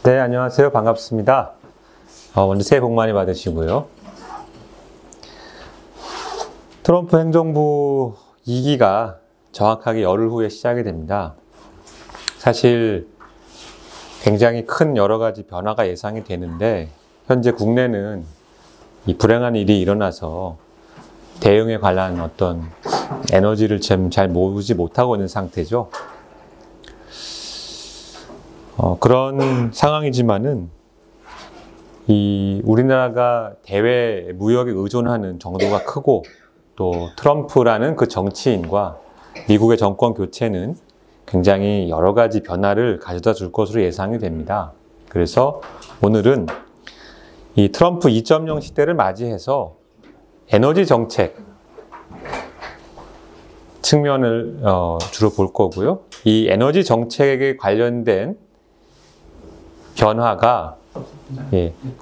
네, 안녕하세요. 반갑습니다. 먼저 새해 복 많이 받으시고요. 트럼프 행정부 2기가 정확하게 열흘 후에 시작이 됩니다. 사실 굉장히 큰 여러 가지 변화가 예상이 되는데 현재 국내는 이 불행한 일이 일어나서 대응에 관한 어떤 에너지를 잘 모으지 못하고 있는 상태죠. 그런 상황이지만은 이 우리나라가 대외 무역에 의존하는 정도가 크고 또 트럼프라는 그 정치인과 미국의 정권 교체는 굉장히 여러 가지 변화를 가져다 줄 것으로 예상이 됩니다. 그래서 오늘은 이 트럼프 2.0 시대를 맞이해서 에너지 정책 측면을 주로 볼 거고요. 이 에너지 정책에 관련된 변화가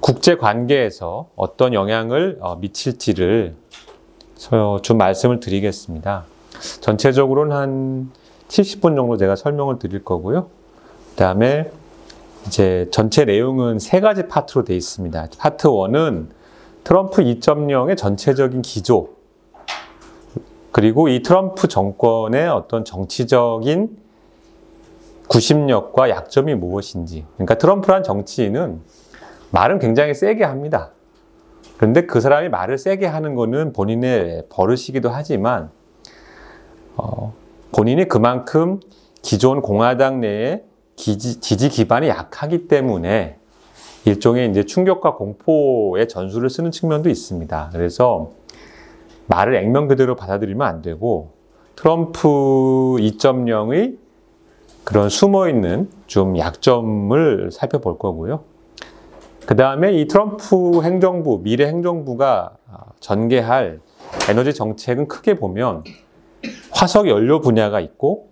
국제 관계에서 어떤 영향을 미칠지를 좀 말씀을 드리겠습니다. 전체적으로는 한 70분 정도 제가 설명을 드릴 거고요. 그 다음에 이제 전체 내용은 세 가지 파트로 되어 있습니다. 파트 1은 트럼프 2.0의 전체적인 기조, 그리고 이 트럼프 정권의 어떤 정치적인 구심력과 약점이 무엇인지. 그러니까 트럼프란 정치인은 말은 굉장히 세게 합니다. 그런데 그 사람이 말을 세게 하는 거는 본인의 버릇이기도 하지만 본인이 그만큼 기존 공화당 내에 지지 기반이 약하기 때문에 일종의 이제 충격과 공포의 전술을 쓰는 측면도 있습니다. 그래서 말을 액면 그대로 받아들이면 안 되고 트럼프 2.0의 그런 숨어있는 좀 약점을 살펴볼 거고요. 그 다음에 이 트럼프 행정부, 미래 행정부가 전개할 에너지 정책은 크게 보면 화석 연료 분야가 있고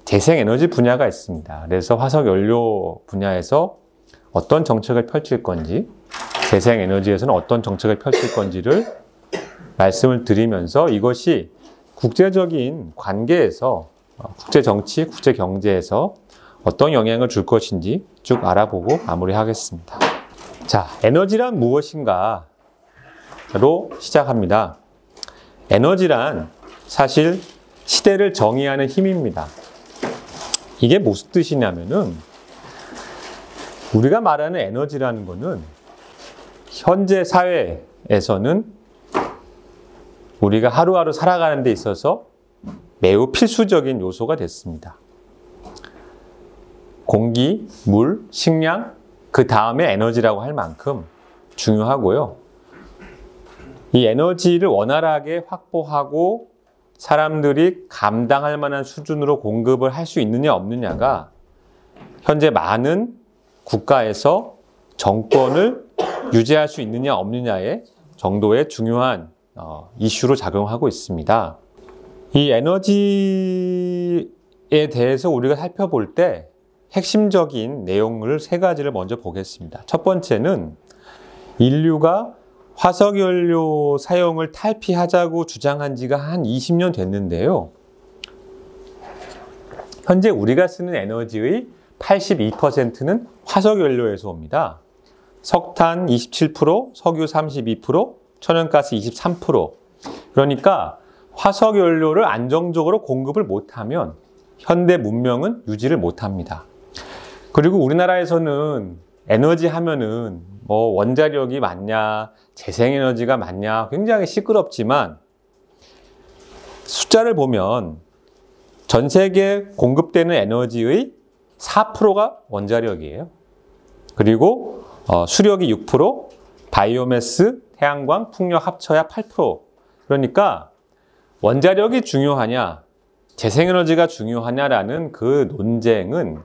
재생에너지 분야가 있습니다. 그래서 화석 연료 분야에서 어떤 정책을 펼칠 건지, 재생에너지에서는 어떤 정책을 펼칠 건지를 말씀을 드리면서 이것이 국제적인 관계에서 국제 정치, 국제 경제에서 어떤 영향을 줄 것인지 쭉 알아보고 마무리하겠습니다. 자, 에너지란 무엇인가로 시작합니다. 에너지란 사실 시대를 정의하는 힘입니다. 이게 무슨 뜻이냐면은 우리가 말하는 에너지라는 거는 현재 사회에서는 우리가 하루하루 살아가는 데 있어서 매우 필수적인 요소가 됐습니다. 공기, 물, 식량, 그 다음에 에너지라고 할 만큼 중요하고요. 이 에너지를 원활하게 확보하고 사람들이 감당할 만한 수준으로 공급을 할 수 있느냐 없느냐가 현재 많은 국가에서 정권을 유지할 수 있느냐 없느냐의 정도의 중요한 이슈로 작용하고 있습니다. 이 에너지에 대해서 우리가 살펴볼 때 핵심적인 내용을 세 가지를 먼저 보겠습니다. 첫 번째는 인류가 화석연료 사용을 탈피하자고 주장한 지가 한 20년 됐는데요. 현재 우리가 쓰는 에너지의 82%는 화석연료에서 옵니다. 석탄 27%, 석유 32%, 천연가스 23%. 그러니까 화석연료를 안정적으로 공급을 못하면 현대 문명은 유지를 못합니다. 그리고 우리나라에서는 에너지 하면은 뭐 원자력이 맞냐, 재생에너지가 맞냐 굉장히 시끄럽지만 숫자를 보면 전 세계 공급되는 에너지의 4%가 원자력이에요. 그리고 수력이 6%, 바이오매스, 태양광, 풍력 합쳐야 8%. 그러니까 원자력이 중요하냐, 재생에너지가 중요하냐라는 그 논쟁은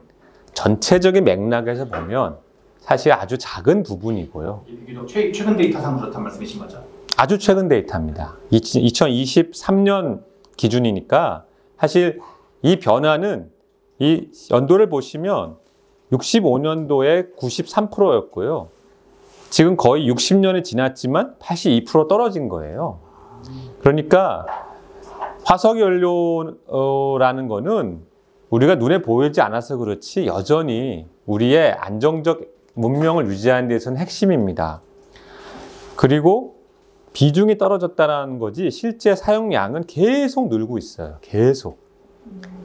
전체적인 맥락에서 보면 사실 아주 작은 부분이고요. 비교적 최근 데이터상 그렇단 말씀이신 거죠? 아주 최근 데이터입니다. 2023년 기준이니까 사실 이 변화는 이 연도를 보시면 65년도에 93%였고요. 지금 거의 60년이 지났지만 82% 떨어진 거예요. 그러니까 화석연료라는 거는 우리가 눈에 보이지 않아서 그렇지 여전히 우리의 안정적 문명을 유지하는 데서는 핵심입니다. 그리고 비중이 떨어졌다는 거지 실제 사용량은 계속 늘고 있어요. 계속.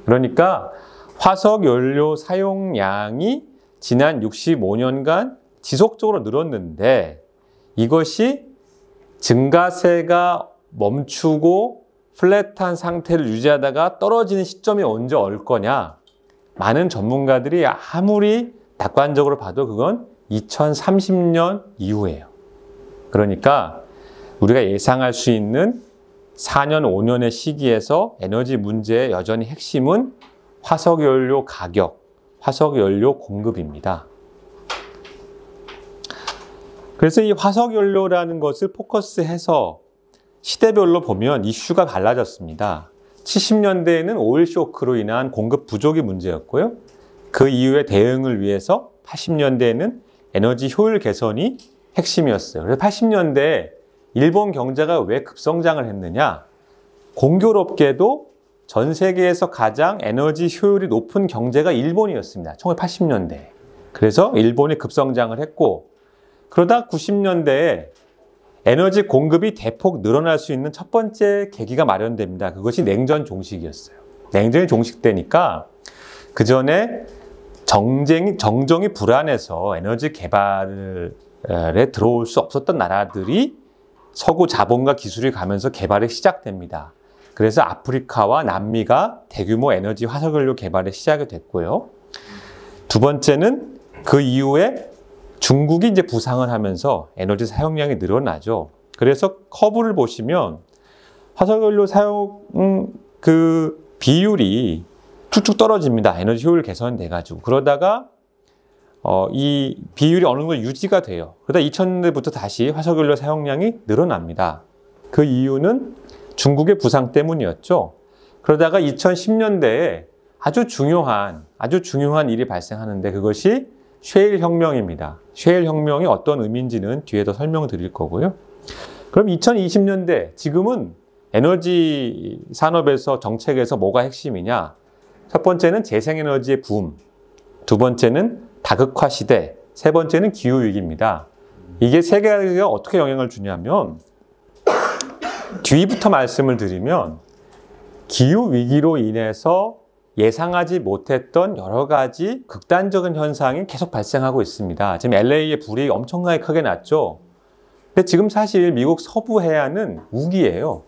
그러니까 화석 연료 사용량이 지난 65년간 지속적으로 늘었는데 이것이 증가세가 멈추고 플랫한 상태를 유지하다가 떨어지는 시점이 언제 올 거냐? 많은 전문가들이 아무리 낙관적으로 봐도 그건 2030년 이후예요. 그러니까 우리가 예상할 수 있는 4년, 5년의 시기에서 에너지 문제의 여전히 핵심은 화석연료 가격, 화석연료 공급입니다. 그래서 이 화석연료라는 것을 포커스해서 시대별로 보면 이슈가 달라졌습니다. 70년대에는 오일 쇼크로 인한 공급 부족이 문제였고요. 그 이후에 대응을 위해서 80년대에는 에너지 효율 개선이 핵심이었어요. 그래서 80년대에 일본 경제가 왜 급성장을 했느냐? 공교롭게도 전 세계에서 가장 에너지 효율이 높은 경제가 일본이었습니다. 1980년대. 그래서 일본이 급성장을 했고 그러다 90년대에 에너지 공급이 대폭 늘어날 수 있는 첫 번째 계기가 마련됩니다. 그것이 냉전 종식이었어요. 냉전이 종식되니까 그 전에 정정이 불안해서 에너지 개발에 들어올 수 없었던 나라들이 서구 자본과 기술이 가면서 개발이 시작됩니다. 그래서 아프리카와 남미가 대규모 에너지 화석연료 개발에 시작이 됐고요. 두 번째는 그 이후에 중국이 이제 부상을 하면서 에너지 사용량이 늘어나죠. 그래서 커브를 보시면 화석연료 사용 비율이 쭉쭉 떨어집니다. 에너지 효율 개선돼가지고. 그러다가 이 비율이 어느 정도 유지가 돼요. 그러다 2000년대부터 다시 화석연료 사용량이 늘어납니다. 그 이유는 중국의 부상 때문이었죠. 그러다가 2010년대에 아주 중요한 일이 발생하는데 그것이 셰일 혁명입니다. 셰일 혁명이 어떤 의미인지는 뒤에 더 설명드릴 거고요. 그럼 2020년대 지금은 에너지 산업에서 정책에서 뭐가 핵심이냐? 첫 번째는 재생에너지의 붐, 두 번째는 다극화 시대, 세 번째는 기후위기입니다. 이게 세계가 어떻게 영향을 주냐면 뒤부터 말씀을 드리면 기후위기로 인해서 예상하지 못했던 여러 가지 극단적인 현상이 계속 발생하고 있습니다. 지금 LA에 불이 엄청나게 크게 났죠. 근데 지금 사실 미국 서부 해안은 우기예요.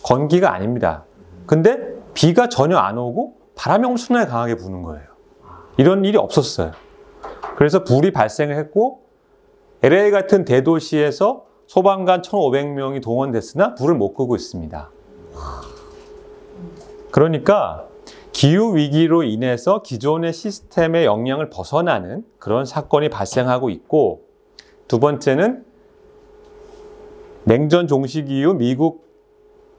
건기가 아닙니다. 근데 비가 전혀 안 오고 바람이 엄청나게 강하게 부는 거예요. 이런 일이 없었어요. 그래서 불이 발생을 했고 LA 같은 대도시에서 소방관 1,500명이 동원됐으나 불을 못 끄고 있습니다. 그러니까 기후위기로 인해서 기존의 시스템의 영향을 벗어나는 그런 사건이 발생하고 있고 두 번째는 냉전 종식 이후 미국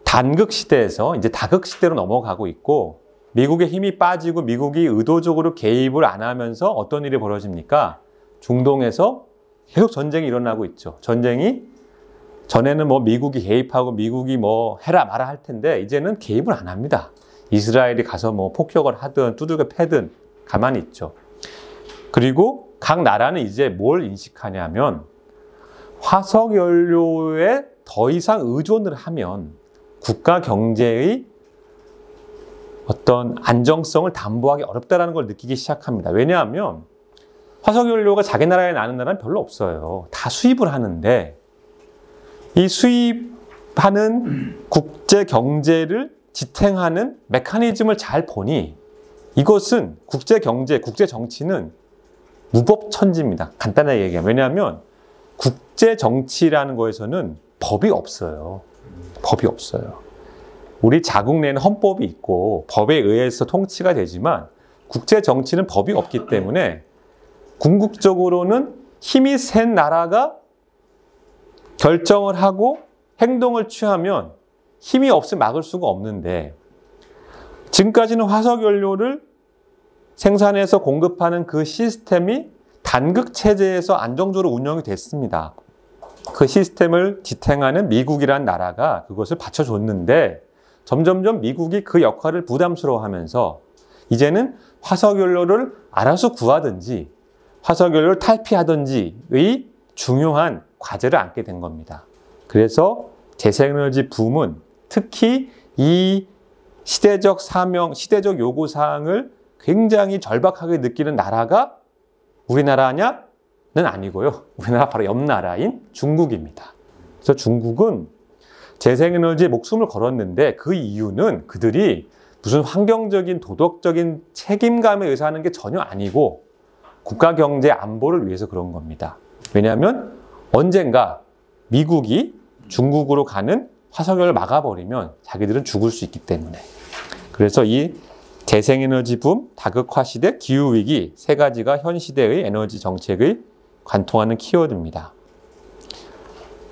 단극 시대에서 이제 다극 시대로 넘어가고 있고 미국의 힘이 빠지고 미국이 의도적으로 개입을 안 하면서 어떤 일이 벌어집니까? 중동에서 계속 전쟁이 일어나고 있죠. 전쟁이 전에는 뭐 미국이 개입하고 미국이 뭐 해라 마라 할 텐데 이제는 개입을 안 합니다. 이스라엘이 가서 뭐 폭격을 하든 두들겨 패든 가만히 있죠. 그리고 각 나라는 이제 뭘 인식하냐면 화석연료에 더 이상 의존을 하면 국가 경제의 어떤 안정성을 담보하기 어렵다는 걸 느끼기 시작합니다. 왜냐하면 화석연료가 자기 나라에 나는 나라는 별로 없어요. 다 수입을 하는데 이 수입하는 국제 경제를 지탱하는 메커니즘을 잘 보니 이것은 국제 경제, 국제 정치는 무법천지입니다. 간단하게 얘기하면. 왜냐하면 국제 정치라는 거에서는 법이 없어요. 법이 없어요. 우리 자국 내에는 헌법이 있고 법에 의해서 통치가 되지만 국제 정치는 법이 없기 때문에 궁극적으로는 힘이 센 나라가 결정을 하고 행동을 취하면 힘이 없으면 막을 수가 없는데 지금까지는 화석연료를 생산해서 공급하는 그 시스템이 단극 체제에서 안정적으로 운영이 됐습니다. 그 시스템을 지탱하는 미국이라는 나라가 그것을 받쳐줬는데 점점점 미국이 그 역할을 부담스러워하면서 이제는 화석연료를 알아서 구하든지 화석연료를 탈피하든지의 중요한 과제를 안게 된 겁니다. 그래서 재생에너지 붐은 특히 이 시대적 사명, 시대적 요구사항을 굉장히 절박하게 느끼는 나라가 우리나라냐는 아니고요. 우리나라 바로 옆 나라인 중국입니다. 그래서 중국은 재생에너지에 목숨을 걸었는데 그 이유는 그들이 무슨 환경적인 도덕적인 책임감에 의해서 하는 게 전혀 아니고 국가 경제 안보를 위해서 그런 겁니다. 왜냐하면 언젠가 미국이 중국으로 가는 화석연료를 막아버리면 자기들은 죽을 수 있기 때문에. 그래서 이 재생에너지 붐, 다극화 시대, 기후위기 세 가지가 현 시대의 에너지 정책의 관통하는 키워드입니다.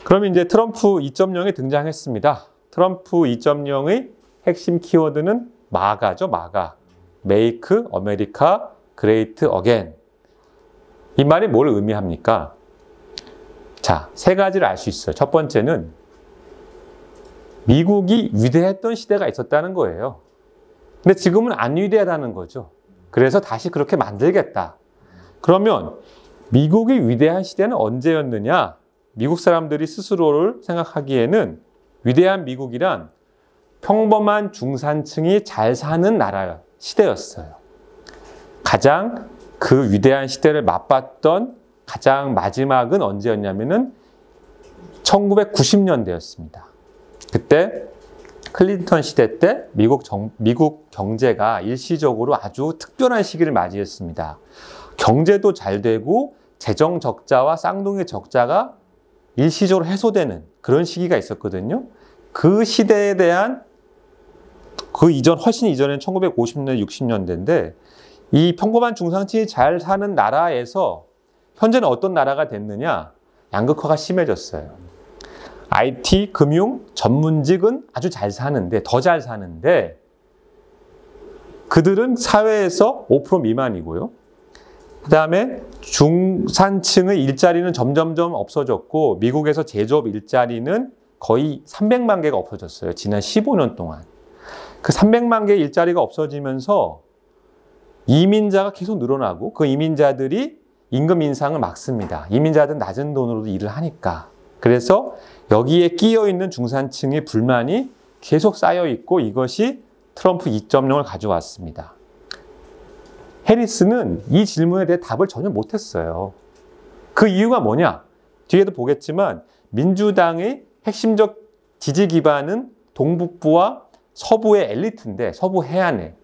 그럼 이제 트럼프 2.0이 등장했습니다. 트럼프 2.0의 핵심 키워드는 마가죠, 마가. Make America Great Again. 이 말이 뭘 의미합니까? 자, 세 가지를 알 수 있어요. 첫 번째는 미국이 위대했던 시대가 있었다는 거예요. 근데 지금은 안 위대하다는 거죠. 그래서 다시 그렇게 만들겠다. 그러면 미국이 위대한 시대는 언제였느냐? 미국 사람들이 스스로를 생각하기에는 위대한 미국이란 평범한 중산층이 잘 사는 나라 시대였어요. 가장 그 위대한 시대를 맛봤던 가장 마지막은 언제였냐면은 1990년대였습니다. 그때 클린턴 시대 때 미국 경제가 일시적으로 아주 특별한 시기를 맞이했습니다. 경제도 잘 되고 재정 적자와 쌍둥이 적자가 일시적으로 해소되는 그런 시기가 있었거든요. 그 시대에 대한 그 이전, 훨씬 이전엔 1950년대, 60년대인데 이 평범한 중산층이 잘 사는 나라에서 현재는 어떤 나라가 됐느냐? 양극화가 심해졌어요. IT, 금융, 전문직은 아주 잘 사는데, 더 잘 사는데 그들은 사회에서 5% 미만이고요. 그 다음에 중산층의 일자리는 점점점 없어졌고 미국에서 제조업 일자리는 거의 300만 개가 없어졌어요. 지난 15년 동안. 그 300만 개의 일자리가 없어지면서 이민자가 계속 늘어나고 그 이민자들이 임금 인상을 막습니다. 이민자들은 낮은 돈으로도 일을 하니까. 그래서 여기에 끼어 있는 중산층의 불만이 계속 쌓여 있고 이것이 트럼프 2.0을 가져왔습니다. 해리스는 이 질문에 대해 답을 전혀 못했어요. 그 이유가 뭐냐? 뒤에도 보겠지만 민주당의 핵심적 지지 기반은 동북부와 서부의 엘리트인데 서부 해안에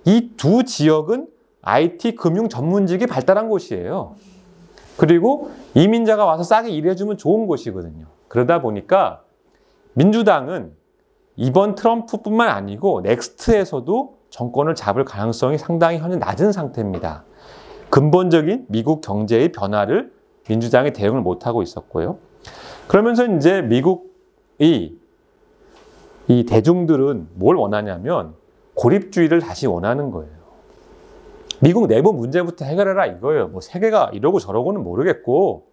이 두 지역은 IT, 금융 전문직이 발달한 곳이에요. 그리고 이민자가 와서 싸게 일해주면 좋은 곳이거든요. 그러다 보니까 민주당은 이번 트럼프뿐만 아니고 넥스트에서도 정권을 잡을 가능성이 상당히 현재 낮은 상태입니다. 근본적인 미국 경제의 변화를 민주당이 대응을 못하고 있었고요. 그러면서 이제 미국이 이 대중들은 뭘 원하냐면 고립주의를 다시 원하는 거예요. 미국 내부 문제부터 해결해라 이거예요. 뭐 세계가 이러고 저러고는 모르겠고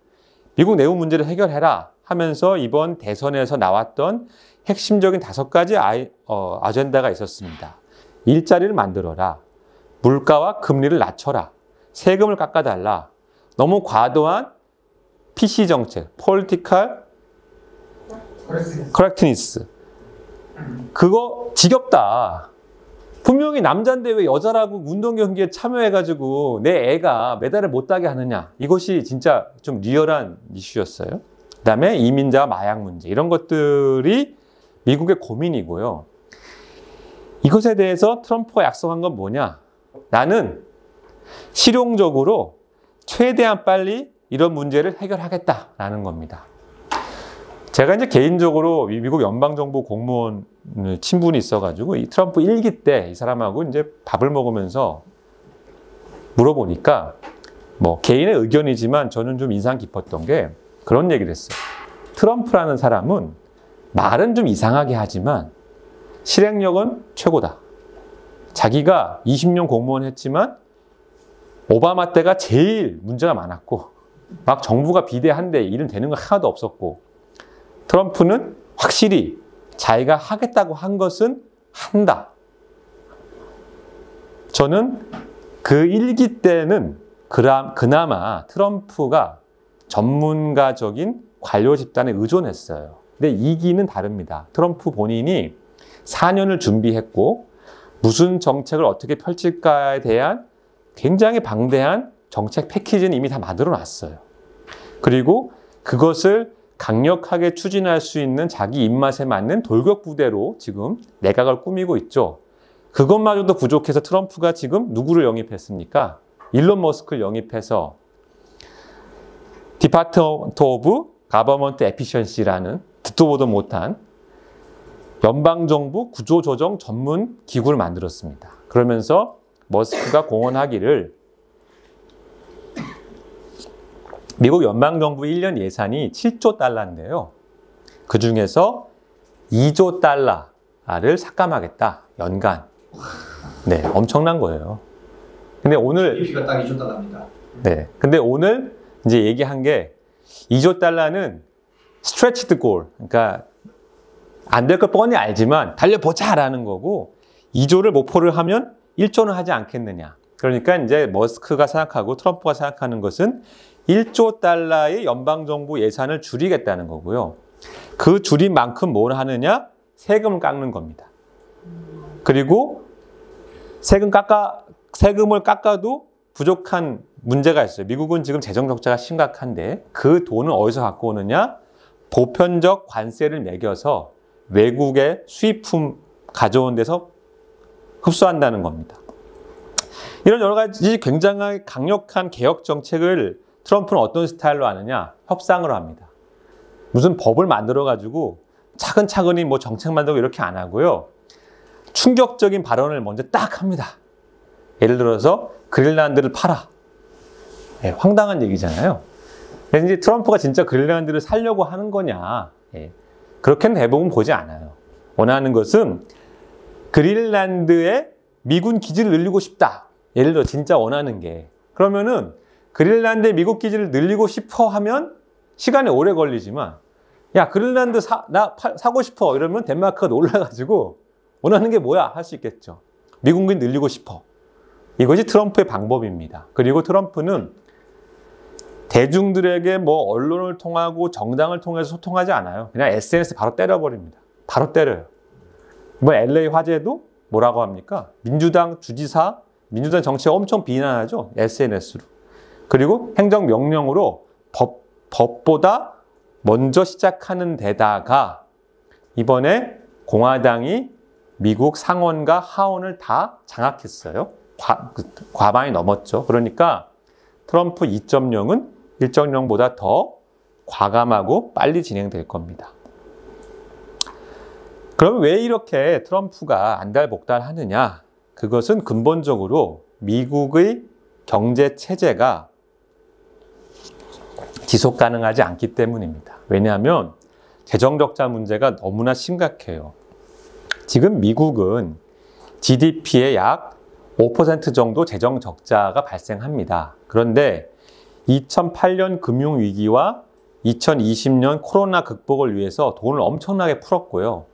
미국 내부 문제를 해결해라 하면서 이번 대선에서 나왔던 핵심적인 5가지 아젠다가 있었습니다. 일자리를 만들어라. 물가와 금리를 낮춰라. 세금을 깎아달라. 너무 과도한 PC 정책, Political Correctness. 그거 지겹다. 분명히 남자인데 왜 여자라고 운동 경기에 참여해가지고 내 애가 메달을 못 따게 하느냐. 이것이 진짜 좀 리얼한 이슈였어요. 그 다음에 이민자와 마약 문제. 이런 것들이 미국의 고민이고요. 이것에 대해서 트럼프가 약속한 건 뭐냐? 나는 실용적으로 최대한 빨리 이런 문제를 해결하겠다라는 겁니다. 제가 이제 개인적으로 미국 연방정부 공무원 친분이 있어가지고 이 트럼프 1기 때 이 사람하고 이제 밥을 먹으면서 물어보니까 뭐 개인의 의견이지만 저는 좀 인상 깊었던 게 그런 얘기를 했어요. 트럼프라는 사람은 말은 좀 이상하게 하지만 실행력은 최고다. 자기가 20년 공무원 했지만 오바마 때가 제일 문제가 많았고 막 정부가 비대한데 일은 되는 거 하나도 없었고 트럼프는 확실히 자기가 하겠다고 한 것은 한다. 저는 그 1기 때는 그나마 트럼프가 전문가적인 관료 집단에 의존했어요. 근데 2기는 다릅니다. 트럼프 본인이 4년을 준비했고 무슨 정책을 어떻게 펼칠까에 대한 굉장히 방대한 정책 패키지는 이미 다 만들어 놨어요. 그리고 그것을 강력하게 추진할 수 있는 자기 입맛에 맞는 돌격 부대로 지금 내각을 꾸미고 있죠. 그것마저도 부족해서 트럼프가 지금 누구를 영입했습니까? 일론 머스크를 영입해서 디파트먼트 오브 가버먼트 에피션시라는 듣도 보도 못한 연방정부 구조조정 전문 기구를 만들었습니다. 그러면서 머스크가 공언하기를 미국 연방정부 1년 예산이 7조 달러인데요. 그 중에서 2조 달러를 삭감하겠다. 연간. 네, 엄청난 거예요. 근데 오늘 GDP가 딱 2조 달러입니다. 네, 근데 오늘 이제 얘기한 게 2조 달러는 stretched goal, 그러니까 안 될 걸 뻔히 알지만 달려보자라는 거고 2조를 목표를 하면 1조는 하지 않겠느냐. 그러니까 이제 머스크가 생각하고 트럼프가 생각하는 것은 1조 달러의 연방정부 예산을 줄이겠다는 거고요. 그 줄인 만큼 뭘 하느냐? 세금을 깎는 겁니다. 그리고 세금을 깎아도 부족한 문제가 있어요. 미국은 지금 재정 적자가 심각한데 그 돈을 어디서 갖고 오느냐? 보편적 관세를 매겨서 외국의 수입품 가져온 데서 흡수한다는 겁니다. 이런 여러 가지 굉장히 강력한 개혁 정책을 트럼프는 어떤 스타일로 하느냐? 협상으로 합니다. 무슨 법을 만들어가지고 차근차근히 뭐 정책 만들고 이렇게 안 하고요. 충격적인 발언을 먼저 딱 합니다. 예를 들어서 그린란드를 팔아. 예, 황당한 얘기잖아요. 그래서 이제 트럼프가 진짜 그린란드를 살려고 하는 거냐. 예, 그렇게는 대부분 보지 않아요. 원하는 것은 그린란드에 미군 기지를 늘리고 싶다. 예를 들어 진짜 원하는 게. 그러면은 그린란드에 미국 기지를 늘리고 싶어 하면 시간이 오래 걸리지만 야 그린란드 나 사고 싶어 이러면 덴마크가 놀라가지고 원하는 게 뭐야 할 수 있겠죠. 미군기 늘리고 싶어. 이것이 트럼프의 방법입니다. 그리고 트럼프는 대중들에게 뭐 언론을 통하고 정당을 통해서 소통하지 않아요. 그냥 SNS 바로 때려버립니다. 바로 때려요. 이번 LA 화재도 뭐라고 합니까? 민주당 주지사, 민주당 정치가 엄청 비난하죠. SNS로. 그리고 행정명령으로 법보다 먼저 시작하는 데다가 이번에 공화당이 미국 상원과 하원을 다 장악했어요. 과반이 넘었죠. 그러니까 트럼프 2.0은 1.0보다 더 과감하고 빨리 진행될 겁니다. 그럼 왜 이렇게 트럼프가 안달복달하느냐? 그것은 근본적으로 미국의 경제 체제가 지속 가능하지 않기 때문입니다. 왜냐하면 재정 적자 문제가 너무나 심각해요. 지금 미국은 GDP의 약 5% 정도 재정 적자가 발생합니다. 그런데 2008년 금융위기와 2020년 코로나 극복을 위해서 돈을 엄청나게 풀었고요.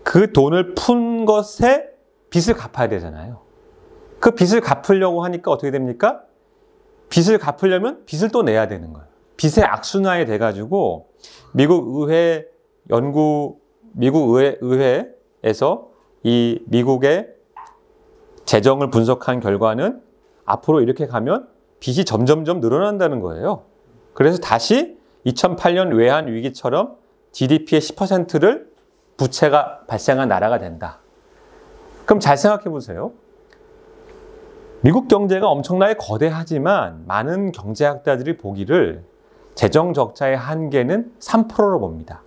그 돈을 푼 것에 빚을 갚아야 되잖아요. 그 빚을 갚으려고 하니까 어떻게 됩니까? 빚을 갚으려면 빚을 또 내야 되는 거예요. 빚의 악순환이 돼가지고 미국 의회에서 이 미국의 재정을 분석한 결과는 앞으로 이렇게 가면 빚이 점점점 늘어난다는 거예요. 그래서 다시 2008년 외환 위기처럼 GDP의 10%를 부채가 발생한 나라가 된다. 그럼 잘 생각해 보세요. 미국 경제가 엄청나게 거대하지만 많은 경제학자들이 보기를 재정 적자의 한계는 3%로 봅니다.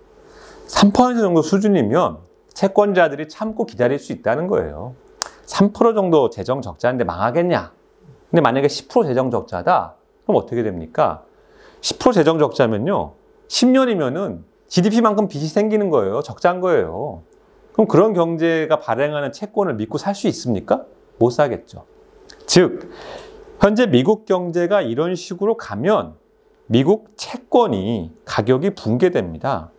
3% 정도 수준이면 채권자들이 참고 기다릴 수 있다는 거예요. 3% 정도 재정 적자인데 망하겠냐? 근데 만약에 10% 재정 적자다? 그럼 어떻게 됩니까? 10% 재정 적자면요. 10년이면은 GDP만큼 빚이 생기는 거예요. 적자인 거예요. 그럼 그런 경제가 발행하는 채권을 믿고 살 수 있습니까? 못 사겠죠. 즉, 현재 미국 경제가 이런 식으로 가면 미국 채권이 가격이 붕괴됩니다.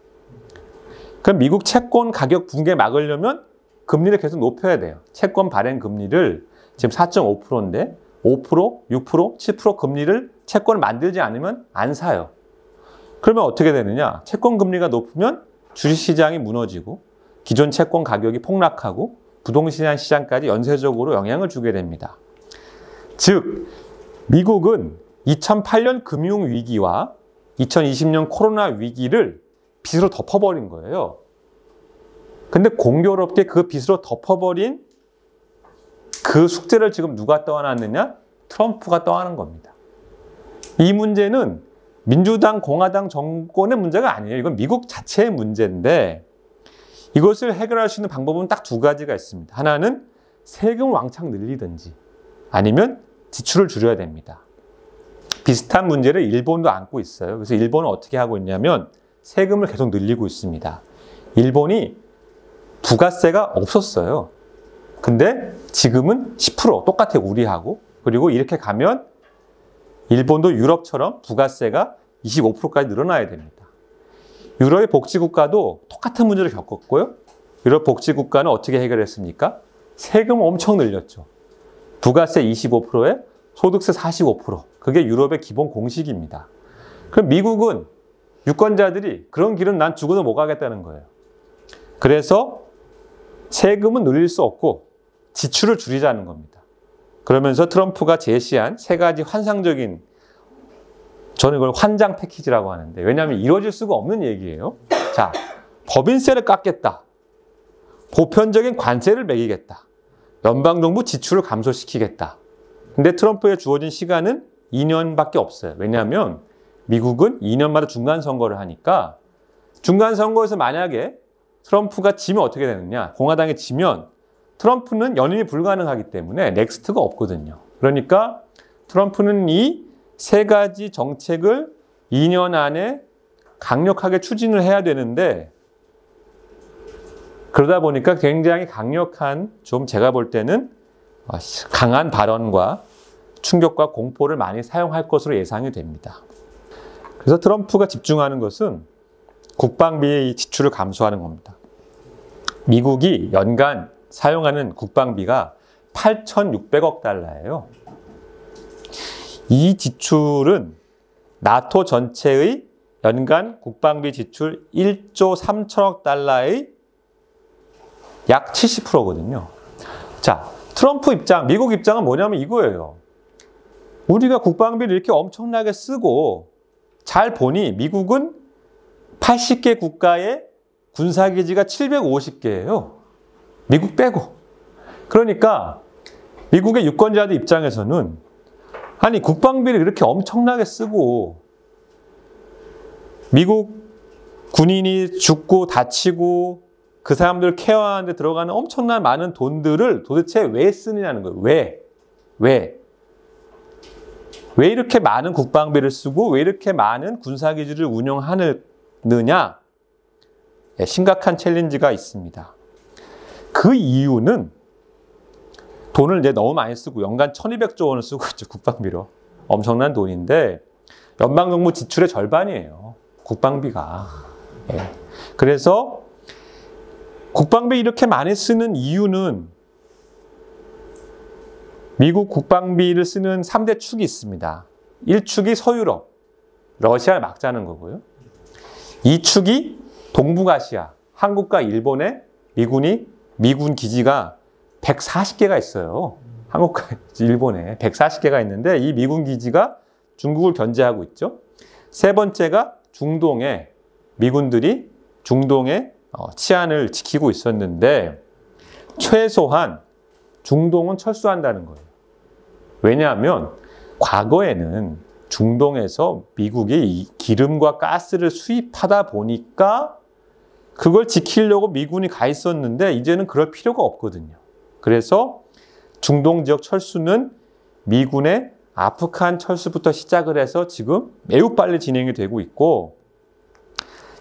그럼 미국 채권 가격 붕괴 막으려면 금리를 계속 높여야 돼요. 채권 발행 금리를 지금 4.5%인데 5%, 6%, 7% 금리를 채권을 만들지 않으면 안 사요. 그러면 어떻게 되느냐? 채권 금리가 높으면 주식시장이 무너지고 기존 채권 가격이 폭락하고 부동산 시장까지 연쇄적으로 영향을 주게 됩니다. 즉, 미국은 2008년 금융위기와 2020년 코로나 위기를 빚으로 덮어버린 거예요. 근데 공교롭게 그 빚으로 덮어버린 그 숙제를 지금 누가 떠안았느냐? 트럼프가 떠안은 겁니다. 이 문제는 민주당, 공화당 정권의 문제가 아니에요. 이건 미국 자체의 문제인데 이것을 해결할 수 있는 방법은 딱 두 가지가 있습니다. 하나는 세금을 왕창 늘리든지 아니면 지출을 줄여야 됩니다. 비슷한 문제를 일본도 안고 있어요. 그래서 일본은 어떻게 하고 있냐면 세금을 계속 늘리고 있습니다. 일본이 부가세가 없었어요. 근데 지금은 10% 똑같아요. 우리하고. 그리고 이렇게 가면 일본도 유럽처럼 부가세가 25%까지 늘어나야 됩니다. 유럽의 복지국가도 똑같은 문제를 겪었고요. 유럽 복지국가는 어떻게 해결했습니까? 세금을 엄청 늘렸죠. 부가세 25%에 소득세 45%. 그게 유럽의 기본 공식입니다. 그럼 미국은 유권자들이 그런 길은 난 죽어도 못 가겠다는 거예요. 그래서 세금은 늘릴 수 없고 지출을 줄이자는 겁니다. 그러면서 트럼프가 제시한 세 가지 환상적인, 저는 이걸 환장 패키지라고 하는데, 왜냐하면 이루어질 수가 없는 얘기예요. 자, 법인세를 깎겠다. 보편적인 관세를 매기겠다. 연방정부 지출을 감소시키겠다. 근데 트럼프에 주어진 시간은 2년밖에 없어요. 왜냐하면 미국은 2년마다 중간선거를 하니까 중간선거에서 만약에 트럼프가 지면 어떻게 되느냐. 공화당이 지면 트럼프는 연임이 불가능하기 때문에 넥스트가 없거든요. 그러니까 트럼프는 이 세 가지 정책을 2년 안에 강력하게 추진을 해야 되는데 그러다 보니까 굉장히 강력한, 좀 제가 볼 때는 강한 발언과 충격과 공포를 많이 사용할 것으로 예상이 됩니다. 그래서 트럼프가 집중하는 것은 국방비의 지출을 감소하는 겁니다. 미국이 연간 사용하는 국방비가 8,600억 달러예요. 이 지출은 나토 전체의 연간 국방비 지출 1조 3천억 달러의 약 70%거든요. 자, 트럼프 입장, 미국 입장은 뭐냐면 이거예요. 우리가 국방비를 이렇게 엄청나게 쓰고 잘 보니 미국은 80개 국가의 군사기지가 750개예요. 미국 빼고. 그러니까 미국의 유권자들 입장에서는 아니 국방비를 이렇게 엄청나게 쓰고 미국 군인이 죽고 다치고 그 사람들 케어하는 데 들어가는 엄청난 많은 돈들을 도대체 왜 쓰느냐는 거예요. 왜 이렇게 많은 국방비를 쓰고 왜 이렇게 많은 군사기지를 운영하느냐? 심각한 챌린지가 있습니다. 그 이유는 돈을 이제 너무 많이 쓰고 연간 1,200조 원을 쓰고 있죠. 국방비로. 엄청난 돈인데 연방정부 지출의 절반이에요. 국방비가. 예. 그래서 국방비 이렇게 많이 쓰는 이유는 미국 국방비를 쓰는 3대 축이 있습니다. 1축이 서유럽, 러시아를 막자는 거고요. 2축이 동북아시아, 한국과 일본에 미군 기지가 140개가 있어요. 한국과 일본에 140개가 있는데 이 미군 기지가 중국을 견제하고 있죠. 세 번째가 중동에 미군들이 중동의 치안을 지키고 있었는데 최소한 중동은 철수한다는 거예요. 왜냐하면 과거에는 중동에서 미국이 기름과 가스를 수입하다 보니까 그걸 지키려고 미군이 가 있었는데 이제는 그럴 필요가 없거든요. 그래서 중동 지역 철수는 미군의 아프간 철수부터 시작을 해서 지금 매우 빨리 진행이 되고 있고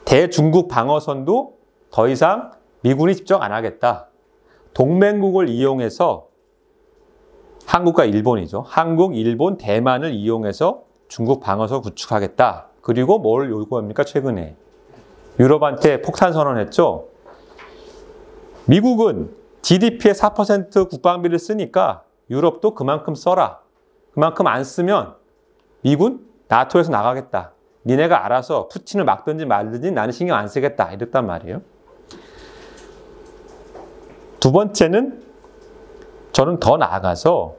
대중국 방어선도 더 이상 미군이 직접 안 하겠다. 동맹국을 이용해서 한국과 일본이죠. 한국, 일본, 대만을 이용해서 중국 방어선 구축하겠다. 그리고 뭘 요구합니까? 최근에 유럽한테 폭탄 선언했죠. 미국은 GDP의 4% 국방비를 쓰니까 유럽도 그만큼 써라. 그만큼 안 쓰면 미군 나토에서 나가겠다. 니네가 알아서 푸틴을 막든지 말든지 나는 신경 안 쓰겠다. 이랬단 말이에요. 두 번째는 저는 더 나아가서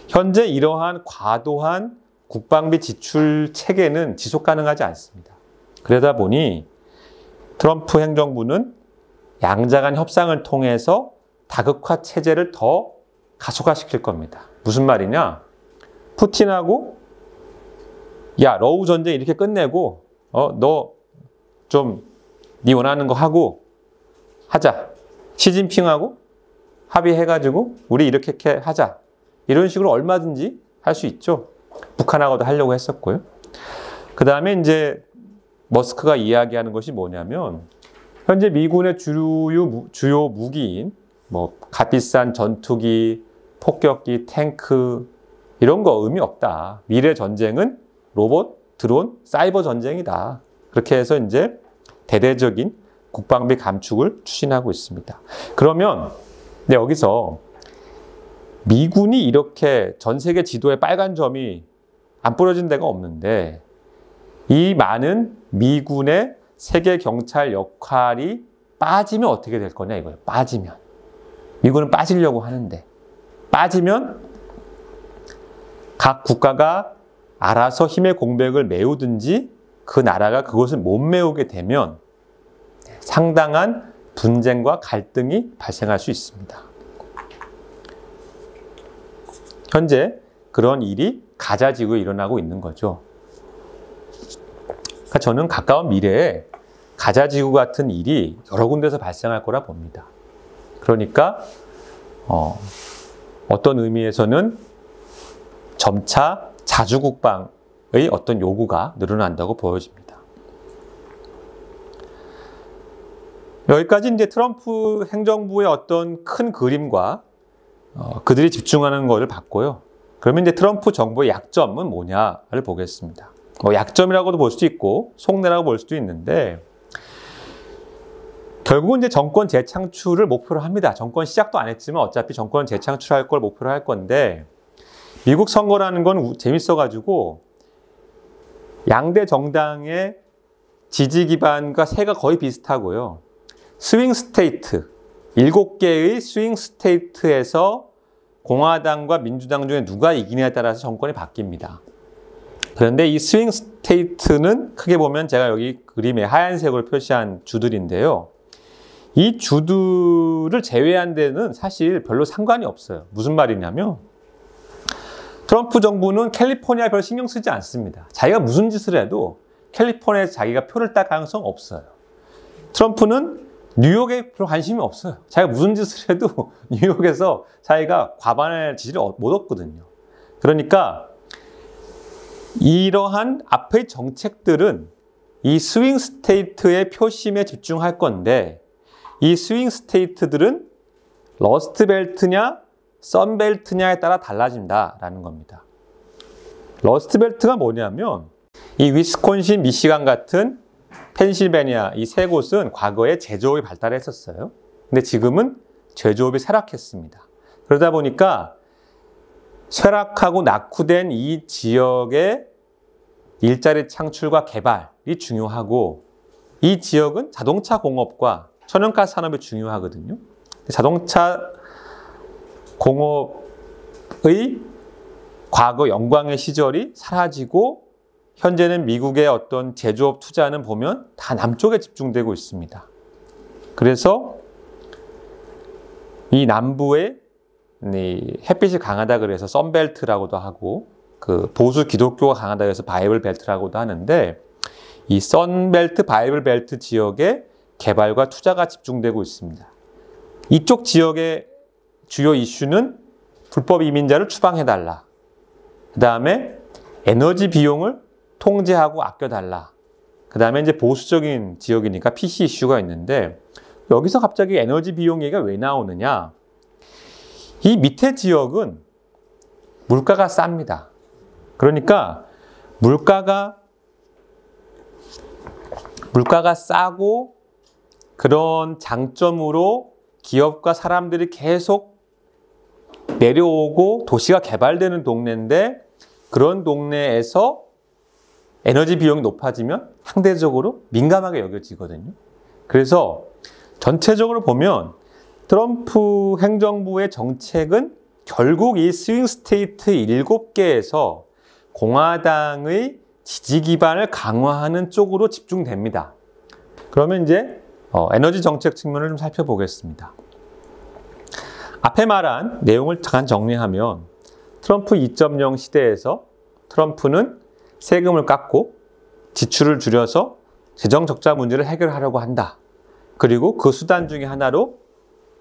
현재 이러한 과도한 국방비 지출 체계는 지속 가능하지 않습니다. 그러다 보니 트럼프 행정부는 양자 간 협상을 통해서 다극화 체제를 더 가속화시킬 겁니다. 무슨 말이냐? 푸틴하고 야, 러우 전쟁 이렇게 끝내고 너 좀 네 원하는 거 하고 하자. 시진핑하고 합의해가지고 우리 이렇게 하자. 이런 식으로 얼마든지 할 수 있죠. 북한하고도 하려고 했었고요. 그 다음에 이제 머스크가 이야기하는 것이 뭐냐면 현재 미군의 주요 무기인 뭐 값비싼 전투기, 폭격기, 탱크 이런 거 의미 없다. 미래 전쟁은 로봇, 드론, 사이버 전쟁이다. 그렇게 해서 이제 대대적인 국방비 감축을 추진하고 있습니다. 그러면 여기서 미군이 이렇게 전 세계 지도에 빨간 점이 안 뿌려진 데가 없는데 이 많은 미군의 세계 경찰 역할이 빠지면 어떻게 될 거냐 이거예요. 빠지면. 미군은 빠지려고 하는데 빠지면 각 국가가 알아서 힘의 공백을 메우든지 그 나라가 그것을 못 메우게 되면 상당한 분쟁과 갈등이 발생할 수 있습니다. 현재 그런 일이 가자 지구에 일어나고 있는 거죠. 그러니까 저는 가까운 미래에 가자 지구 같은 일이 여러 군데서 발생할 거라 봅니다. 그러니까 어떤 의미에서는 점차 자주국방의 어떤 요구가 늘어난다고 보여집니다. 여기까지 이제 트럼프 행정부의 어떤 큰 그림과 그들이 집중하는 것을 봤고요. 그러면 이제 트럼프 정부의 약점은 뭐냐를 보겠습니다. 약점이라고도 볼 수도 있고 속내라고 볼 수도 있는데 결국은 이제 정권 재창출을 목표로 합니다. 정권 시작도 안 했지만 어차피 정권 재창출할 걸 목표로 할 건데 미국 선거라는 건 재밌어가지고 양대 정당의 지지 기반과 세가 거의 비슷하고요. 스윙 스테이트, 7개의 스윙 스테이트에서 공화당과 민주당 중에 누가 이기냐에 따라서 정권이 바뀝니다. 그런데 이 스윙 스테이트는 크게 보면 제가 여기 그림에 하얀색으로 표시한 주들인데요. 이 주들을 제외한 데는 사실 별로 상관이 없어요. 무슨 말이냐면 트럼프 정부는 캘리포니아에 별 신경 쓰지 않습니다. 자기가 무슨 짓을 해도 캘리포니아에서 자기가 표를 딸 가능성 없어요. 트럼프는 뉴욕에 별로 관심이 없어요. 자기가 무슨 짓을 해도 뉴욕에서 자기가 과반의 지지를 못 얻거든요. 그러니까 이러한 앞의 정책들은 이 스윙 스테이트의 표심에 집중할 건데 이 스윙 스테이트들은 러스트 벨트냐 선 벨트냐에 따라 달라진다라는 겁니다. 러스트 벨트가 뭐냐면 이 위스콘신, 미시간 같은 펜실베니아 이 세 곳은 과거에 제조업이 발달했었어요. 근데 지금은 제조업이 쇠락했습니다. 그러다 보니까 쇠락하고 낙후된 이 지역의 일자리 창출과 개발이 중요하고 이 지역은 자동차 공업과 천연가스 산업이 중요하거든요. 자동차 공업의 과거 영광의 시절이 사라지고 현재는 미국의 어떤 제조업 투자는 보면 다 남쪽에 집중되고 있습니다. 그래서 이 남부에 햇빛이 강하다 그래서 선벨트라고도 하고 그 보수 기독교가 강하다 그래서 바이블 벨트라고도 하는데 이 선벨트, 바이블 벨트 지역에 개발과 투자가 집중되고 있습니다. 이쪽 지역의 주요 이슈는 불법 이민자를 추방해달라. 그 다음에 에너지 비용을 통제하고 아껴달라. 그 다음에 이제 보수적인 지역이니까 PC 이슈가 있는데 여기서 갑자기 에너지 비용 얘기가 왜 나오느냐. 이 밑에 지역은 물가가 쌉니다. 그러니까 물가가 싸고 그런 장점으로 기업과 사람들이 계속 내려오고 도시가 개발되는 동네인데 그런 동네에서 에너지 비용이 높아지면 상대적으로 민감하게 여겨지거든요. 그래서 전체적으로 보면 트럼프 행정부의 정책은 결국 이 스윙 스테이트 7개에서 공화당의 지지 기반을 강화하는 쪽으로 집중됩니다. 그러면 이제 에너지 정책 측면을 좀 살펴보겠습니다. 앞에 말한 내용을 잠깐 정리하면 트럼프 2.0 시대에서 트럼프는 세금을 깎고 지출을 줄여서 재정 적자 문제를 해결하려고 한다. 그리고 그 수단 중에 하나로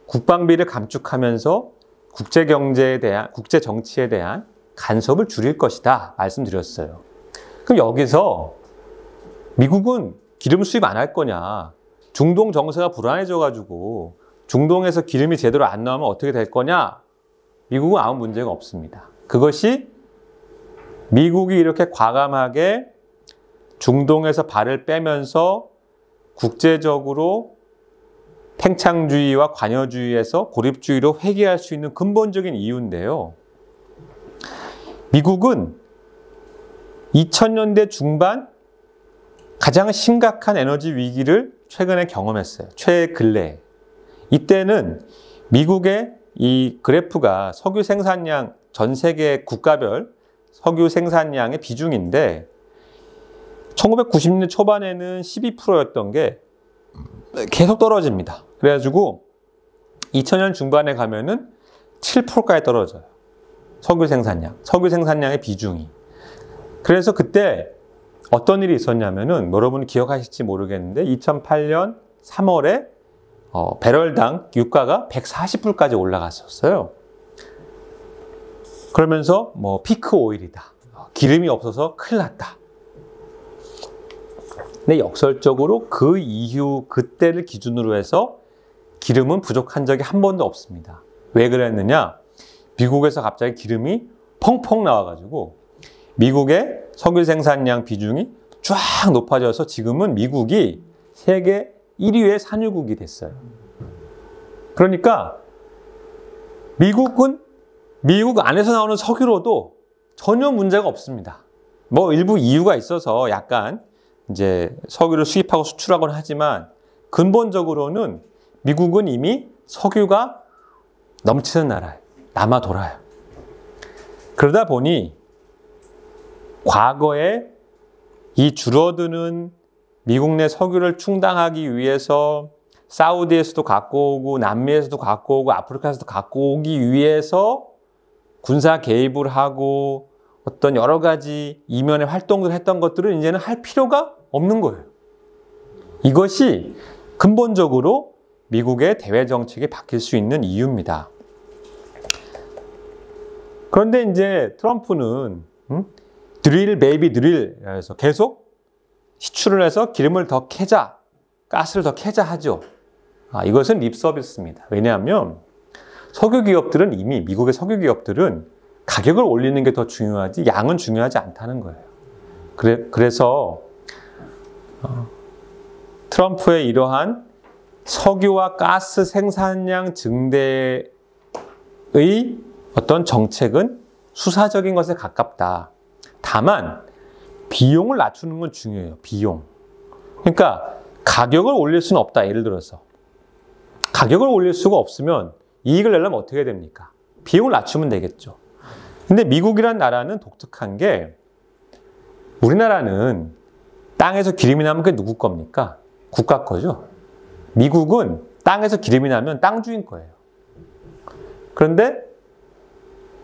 국방비를 감축하면서 국제 경제에 대한, 국제 정치에 대한 간섭을 줄일 것이다 말씀드렸어요. 그럼 여기서 미국은 기름 수입 안 할 거냐? 중동 정세가 불안해져가지고 중동에서 기름이 제대로 안 나오면 어떻게 될 거냐? 미국은 아무 문제가 없습니다. 그것이 미국이 이렇게 과감하게 중동에서 발을 빼면서 국제적으로 팽창주의와 관여주의에서 고립주의로 회귀할 수 있는 근본적인 이유인데요. 미국은 2000년대 중반 가장 심각한 에너지 위기를 최근에 경험했어요. 최근래. 이때는 미국의 이 그래프가 석유 생산량, 전 세계 국가별 석유 생산량의 비중인데 1990년대 초반에는 12%였던 게 계속 떨어집니다. 그래가지고 2000년 중반에 가면은 7%까지 떨어져요. 석유 생산량의 비중이. 그래서 그때 어떤 일이 있었냐면은 여러분이 기억하실지 모르겠는데 2008년 3월에 배럴당 유가가 140불까지 올라갔었어요. 그러면서 뭐 피크 오일이다. 기름이 없어서 큰일 났다. 근데 역설적으로 그 이후 그때를 기준으로 해서 기름은 부족한 적이 한 번도 없습니다. 왜 그랬느냐? 미국에서 갑자기 기름이 펑펑 나와가지고 미국의 석유 생산량 비중이 쫙 높아져서 지금은 미국이 세계 1위의 산유국이 됐어요. 그러니까 미국 안에서 나오는 석유로도 전혀 문제가 없습니다. 뭐 일부 이유가 있어서 약간 이제 석유를 수입하고 수출하곤 하지만 근본적으로는 미국은 이미 석유가 넘치는 나라예요. 남아 돌아요. 그러다 보니 과거에 이 줄어드는 미국 내 석유를 충당하기 위해서 사우디에서도 갖고 오고 남미에서도 갖고 오고 아프리카에서도 갖고 오기 위해서 군사 개입을 하고 어떤 여러 가지 이면의 활동을 했던 것들은 이제는 할 필요가 없는 거예요. 이것이 근본적으로 미국의 대외 정책이 바뀔 수 있는 이유입니다. 그런데 이제 트럼프는 드릴 베이비 드릴 해서 계속 시출을 해서 기름을 더 캐자, 가스를 더 캐자 하죠. 이것은 립 서비스입니다. 왜냐하면 석유 기업들은 이미 미국의 석유 기업들은 가격을 올리는 게 더 중요하지 양은 중요하지 않다는 거예요. 그래서 트럼프의 이러한 석유와 가스 생산량 증대의 어떤 정책은 수사적인 것에 가깝다. 다만 비용을 낮추는 건 중요해요. 비용. 그러니까 가격을 올릴 수는 없다. 예를 들어서 가격을 올릴 수가 없으면 이익을 내려면 어떻게 됩니까? 비용을 낮추면 되겠죠. 근데 미국이란 나라는 독특한 게 우리나라는 땅에서 기름이 나면 그게 누구 겁니까? 국가 거죠. 미국은 땅에서 기름이 나면 땅 주인 거예요. 그런데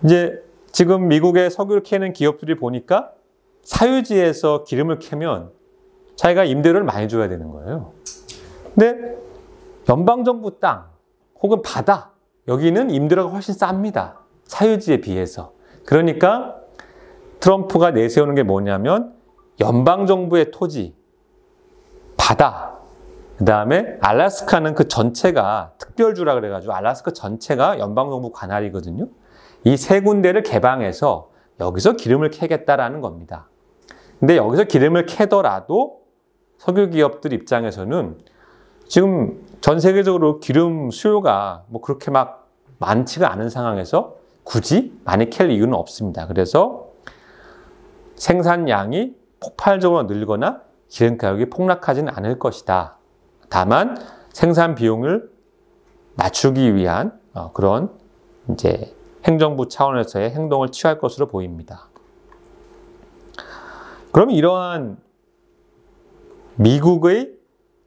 이제 지금 미국의 석유를 캐는 기업들이 보니까 사유지에서 기름을 캐면 자기가 임대료를 많이 줘야 되는 거예요. 근데 연방정부 땅 혹은 바다 여기는 임대료가 훨씬 쌉니다. 사유지에 비해서. 그러니까 트럼프가 내세우는 게 뭐냐면 연방정부의 토지, 바다, 그 다음에 알래스카는 그 전체가 특별주라 그래가지고 알래스카 전체가 연방정부 관할이거든요. 이 세 군데를 개방해서 여기서 기름을 캐겠다라는 겁니다. 근데 여기서 기름을 캐더라도 석유 기업들 입장에서는 지금 전 세계적으로 기름 수요가 뭐 그렇게 막 많지가 않은 상황에서 굳이 많이 캘 이유는 없습니다. 그래서 생산량이 폭발적으로 늘거나 기름가격이 폭락하지는 않을 것이다. 다만 생산 비용을 낮추기 위한 그런 이제 행정부 차원에서의 행동을 취할 것으로 보입니다. 그럼 이러한 미국의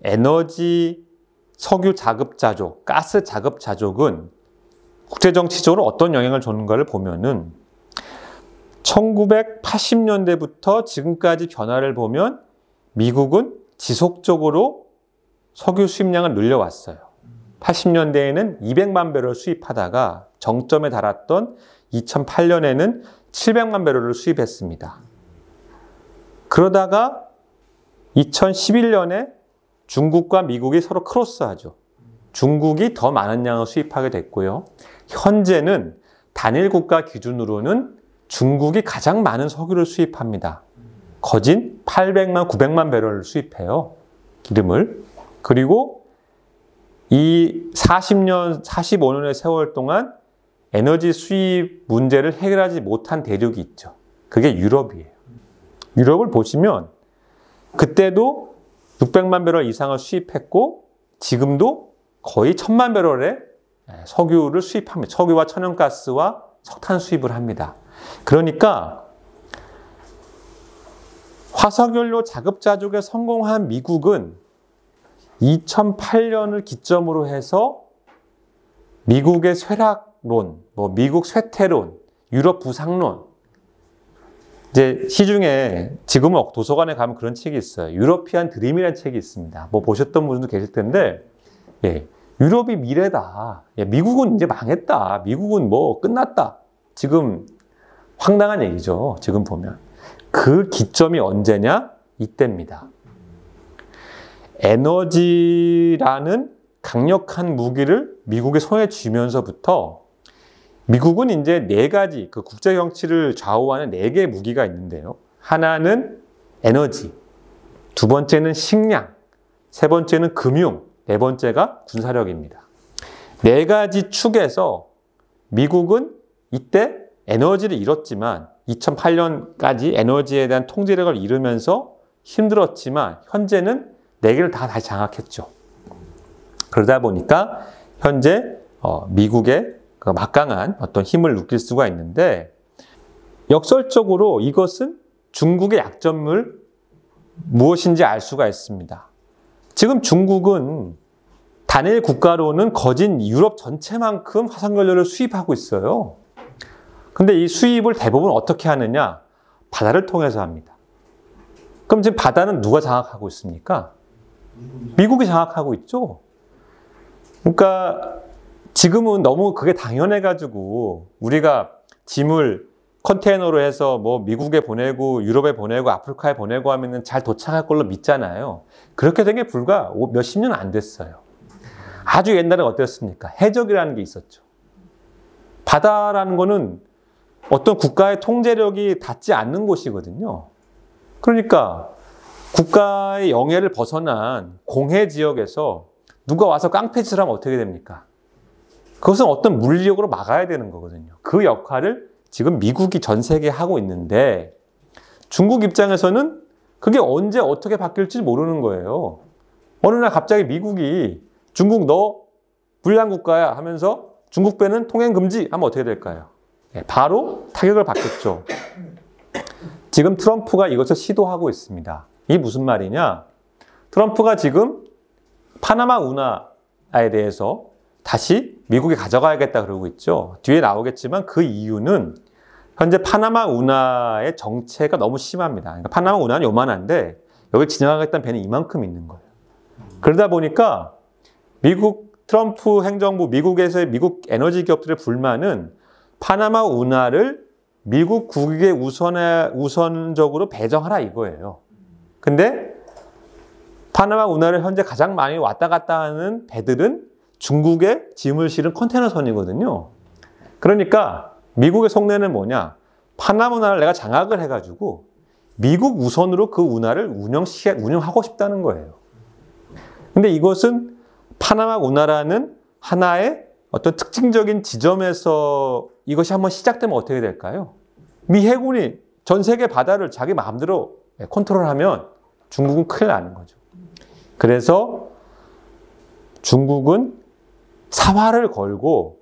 에너지 석유 자급자족, 가스 자급자족은 국제정치적으로 어떤 영향을 주는가를 보면은 1980년대부터 지금까지 변화를 보면 미국은 지속적으로 석유 수입량을 늘려왔어요. 80년대에는 200만 배럴 수입하다가 정점에 달았던 2008년에는 700만 배럴을 수입했습니다. 그러다가 2011년에 중국과 미국이 서로 크로스하죠. 중국이 더 많은 양을 수입하게 됐고요. 현재는 단일 국가 기준으로는 중국이 가장 많은 석유를 수입합니다. 거진 800만, 900만 배럴을 수입해요. 기름을. 그리고 이 40년, 45년의 세월 동안 에너지 수입 문제를 해결하지 못한 대륙이 있죠. 그게 유럽이에요. 유럽을 보시면 그때도 600만 배럴 이상을 수입했고 지금도 거의 1000만 배럴의 석유를 수입합니다. 석유와 천연가스와 석탄 수입을 합니다. 그러니까 화석연료 자급자족에 성공한 미국은 2008년을 기점으로 해서 미국의 쇠락론, 미국 쇠퇴론, 유럽 부상론, 이제 시중에 지금은 도서관에 가면 그런 책이 있어요. 유러피안 드림이라는 책이 있습니다. 보셨던 분들도 계실 텐데, 유럽이 미래다. 미국은 이제 망했다. 미국은 끝났다. 지금 황당한 얘기죠. 지금 보면. 그 기점이 언제냐? 이때입니다. 에너지라는 강력한 무기를 미국의 손에 쥐면서부터 미국은 이제 4가지 그 국제 정치를 좌우하는 4개의 무기가 있는데요. 하나는 에너지, 두 번째는 식량, 세 번째는 금융, 네 번째가 군사력입니다. 4가지 축에서 미국은 이때 에너지를 잃었지만 2008년까지 에너지에 대한 통제력을 잃으면서 힘들었지만 현재는 4개를 다 다시 장악했죠. 그러다 보니까 현재 미국의 그 막강한 어떤 힘을 느낄 수가 있는데 역설적으로 이것은 중국의 약점을 무엇인지 알 수가 있습니다. 지금 중국은 단일 국가로는 거진 유럽 전체만큼 화석연료를 수입하고 있어요. 근데 이 수입을 대부분 어떻게 하느냐? 바다를 통해서 합니다. 그럼 지금 바다는 누가 장악하고 있습니까? 미국이 장악하고 있죠. 그러니까 지금은 너무 그게 당연해가지고 우리가 짐을 컨테이너로 해서 미국에 보내고 유럽에 보내고 아프리카에 보내고 하면은 잘 도착할 걸로 믿잖아요. 그렇게 된 게 불과 몇십 년 안 됐어요. 아주 옛날에 어땠습니까? 해적이라는 게 있었죠. 바다라는 거는 어떤 국가의 통제력이 닿지 않는 곳이거든요. 그러니까 국가의 영해를 벗어난 공해 지역에서 누가 와서 깡패짓을 하면 어떻게 됩니까? 그것은 어떤 물리력으로 막아야 되는 거거든요. 그 역할을 지금 미국이 전 세계에 하고 있는데 중국 입장에서는 그게 언제 어떻게 바뀔지 모르는 거예요. 어느 날 갑자기 미국이 중국 너 불량 국가야 하면서 중국 배는 통행 금지 하면 어떻게 될까요? 바로 타격을 받겠죠. 지금 트럼프가 이것을 시도하고 있습니다. 이게 무슨 말이냐? 트럼프가 지금 파나마 운하에 대해서 다시 미국이 가져가야겠다 그러고 있죠. 뒤에 나오겠지만 그 이유는 현재 파나마 운하의 정체가 너무 심합니다. 그러니까 파나마 운하는 요만한데 여기 지나가겠다는 배는 이만큼 있는 거예요. 그러다 보니까 미국 트럼프 행정부, 미국에서의 미국 에너지 기업들의 불만은 파나마 운하를 미국 국익에 우선적으로 배정하라 이거예요. 근데 파나마 운하를 현재 가장 많이 왔다 갔다 하는 배들은 중국의 짐을 실은 컨테이너선이거든요. 그러니까 미국의 속내는 뭐냐? 파나마 운하를 내가 장악을 해가지고 미국 우선으로 그 운하를 운영하고 싶다는 거예요. 근데 이것은 파나마 운하라는 하나의 어떤 특징적인 지점에서 이것이 한번 시작되면 어떻게 될까요? 미 해군이 전 세계 바다를 자기 마음대로 컨트롤하면 중국은 큰일 나는 거죠. 그래서 중국은 사활을 걸고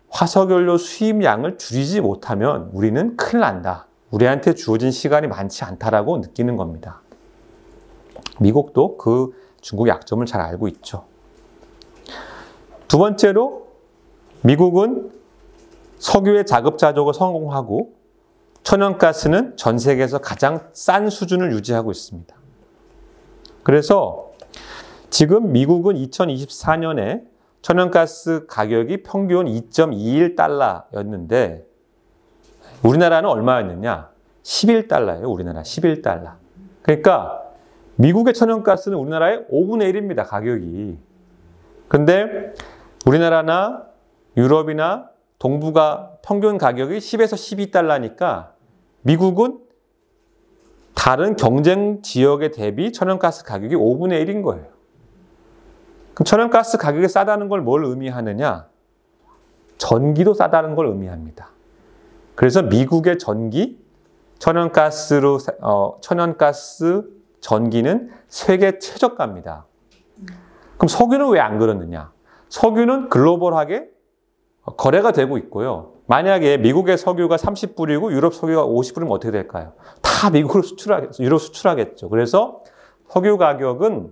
화석연료 수입량을 줄이지 못하면 우리는 큰일 난다. 우리한테 주어진 시간이 많지 않다라고 느끼는 겁니다. 미국도 그 중국의 약점을 잘 알고 있죠. 두 번째로 미국은 석유의 자급자족을 성공하고 천연가스는 전 세계에서 가장 싼 수준을 유지하고 있습니다. 그래서 지금 미국은 2024년에 천연가스 가격이 평균 2.21달러였는데 우리나라는 얼마였느냐? 11달러예요. 우리나라 11달러. 그러니까 미국의 천연가스는 우리나라의 5분의 1입니다. 가격이. 근데 우리나라나 유럽이나 동부가 평균 가격이 10에서 12달러니까 미국은 다른 경쟁 지역에 대비 천연가스 가격이 5분의 1인 거예요. 그럼 천연가스 가격이 싸다는 걸 뭘 의미하느냐? 전기도 싸다는 걸 의미합니다. 그래서 미국의 천연가스 전기는 세계 최저가입니다. 그럼 석유는 왜 안 그러느냐? 석유는 글로벌하게 거래가 되고 있고요. 만약에 미국의 석유가 30불이고 유럽 석유가 50불이면 어떻게 될까요? 다 미국으로 유럽 수출하겠죠. 그래서 석유 가격은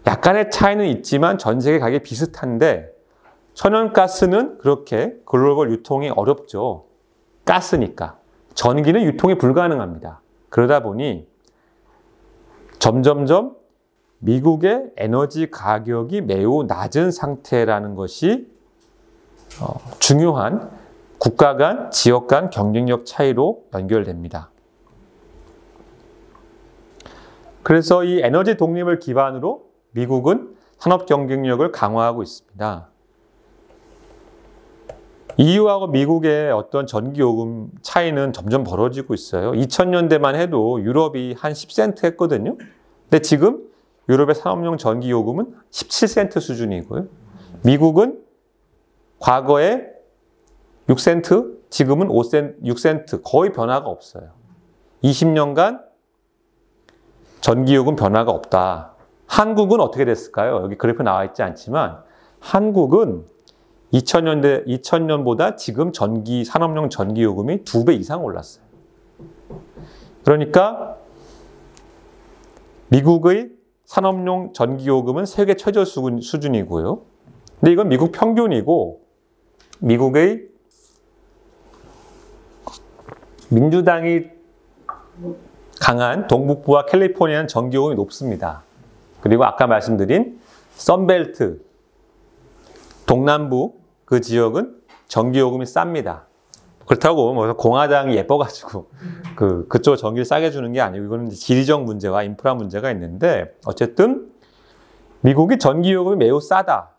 약간의 차이는 있지만 전 세계 가격이 비슷한데 천연가스는 그렇게 글로벌 유통이 어렵죠. 가스니까. 전기는 유통이 불가능합니다. 그러다 보니 점점점 미국의 에너지 가격이 매우 낮은 상태라는 것이 중요한 국가 간, 지역 간 경쟁력 차이로 연결됩니다. 그래서 이 에너지 독립을 기반으로 미국은 산업 경쟁력을 강화하고 있습니다. EU하고 미국의 어떤 전기요금 차이는 점점 벌어지고 있어요. 2000년대만 해도 유럽이 한 10센트 했거든요. 근데 지금 유럽의 산업용 전기요금은 17센트 수준이고요. 미국은 과거에 6센트, 지금은 6센트, 거의 변화가 없어요. 20년간 전기요금 변화가 없다. 한국은 어떻게 됐을까요? 여기 그래프 나와 있지 않지만 한국은 2000년보다 지금 산업용 전기요금이 2배 이상 올랐어요. 그러니까 미국의 산업용 전기요금은 세계 최저 수준이고요. 근데 이건 미국 평균이고 미국의 민주당이 강한 동북부와 캘리포니아는 전기요금이 높습니다. 그리고 아까 말씀드린 선벨트, 동남부 그 지역은 전기요금이 쌉니다. 그렇다고 뭐 공화당이 예뻐가지고 그쪽 전기를 싸게 주는 게 아니고 이거는 지리적 문제와 인프라 문제가 있는데 어쨌든 미국이 전기요금이 매우 싸다.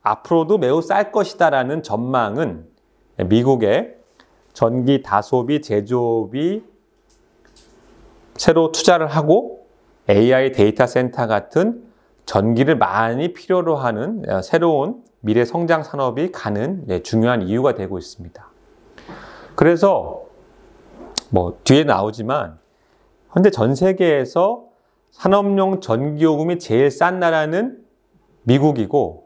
앞으로도 매우 쌀 것이다라는 전망은 미국의 전기 다소비, 제조업이 새로 투자를 하고 AI 데이터 센터 같은 전기를 많이 필요로 하는 새로운 미래 성장 산업이 가는 중요한 이유가 되고 있습니다. 그래서 뭐 뒤에 나오지만 현재 전 세계에서 산업용 전기요금이 제일 싼 나라는 미국이고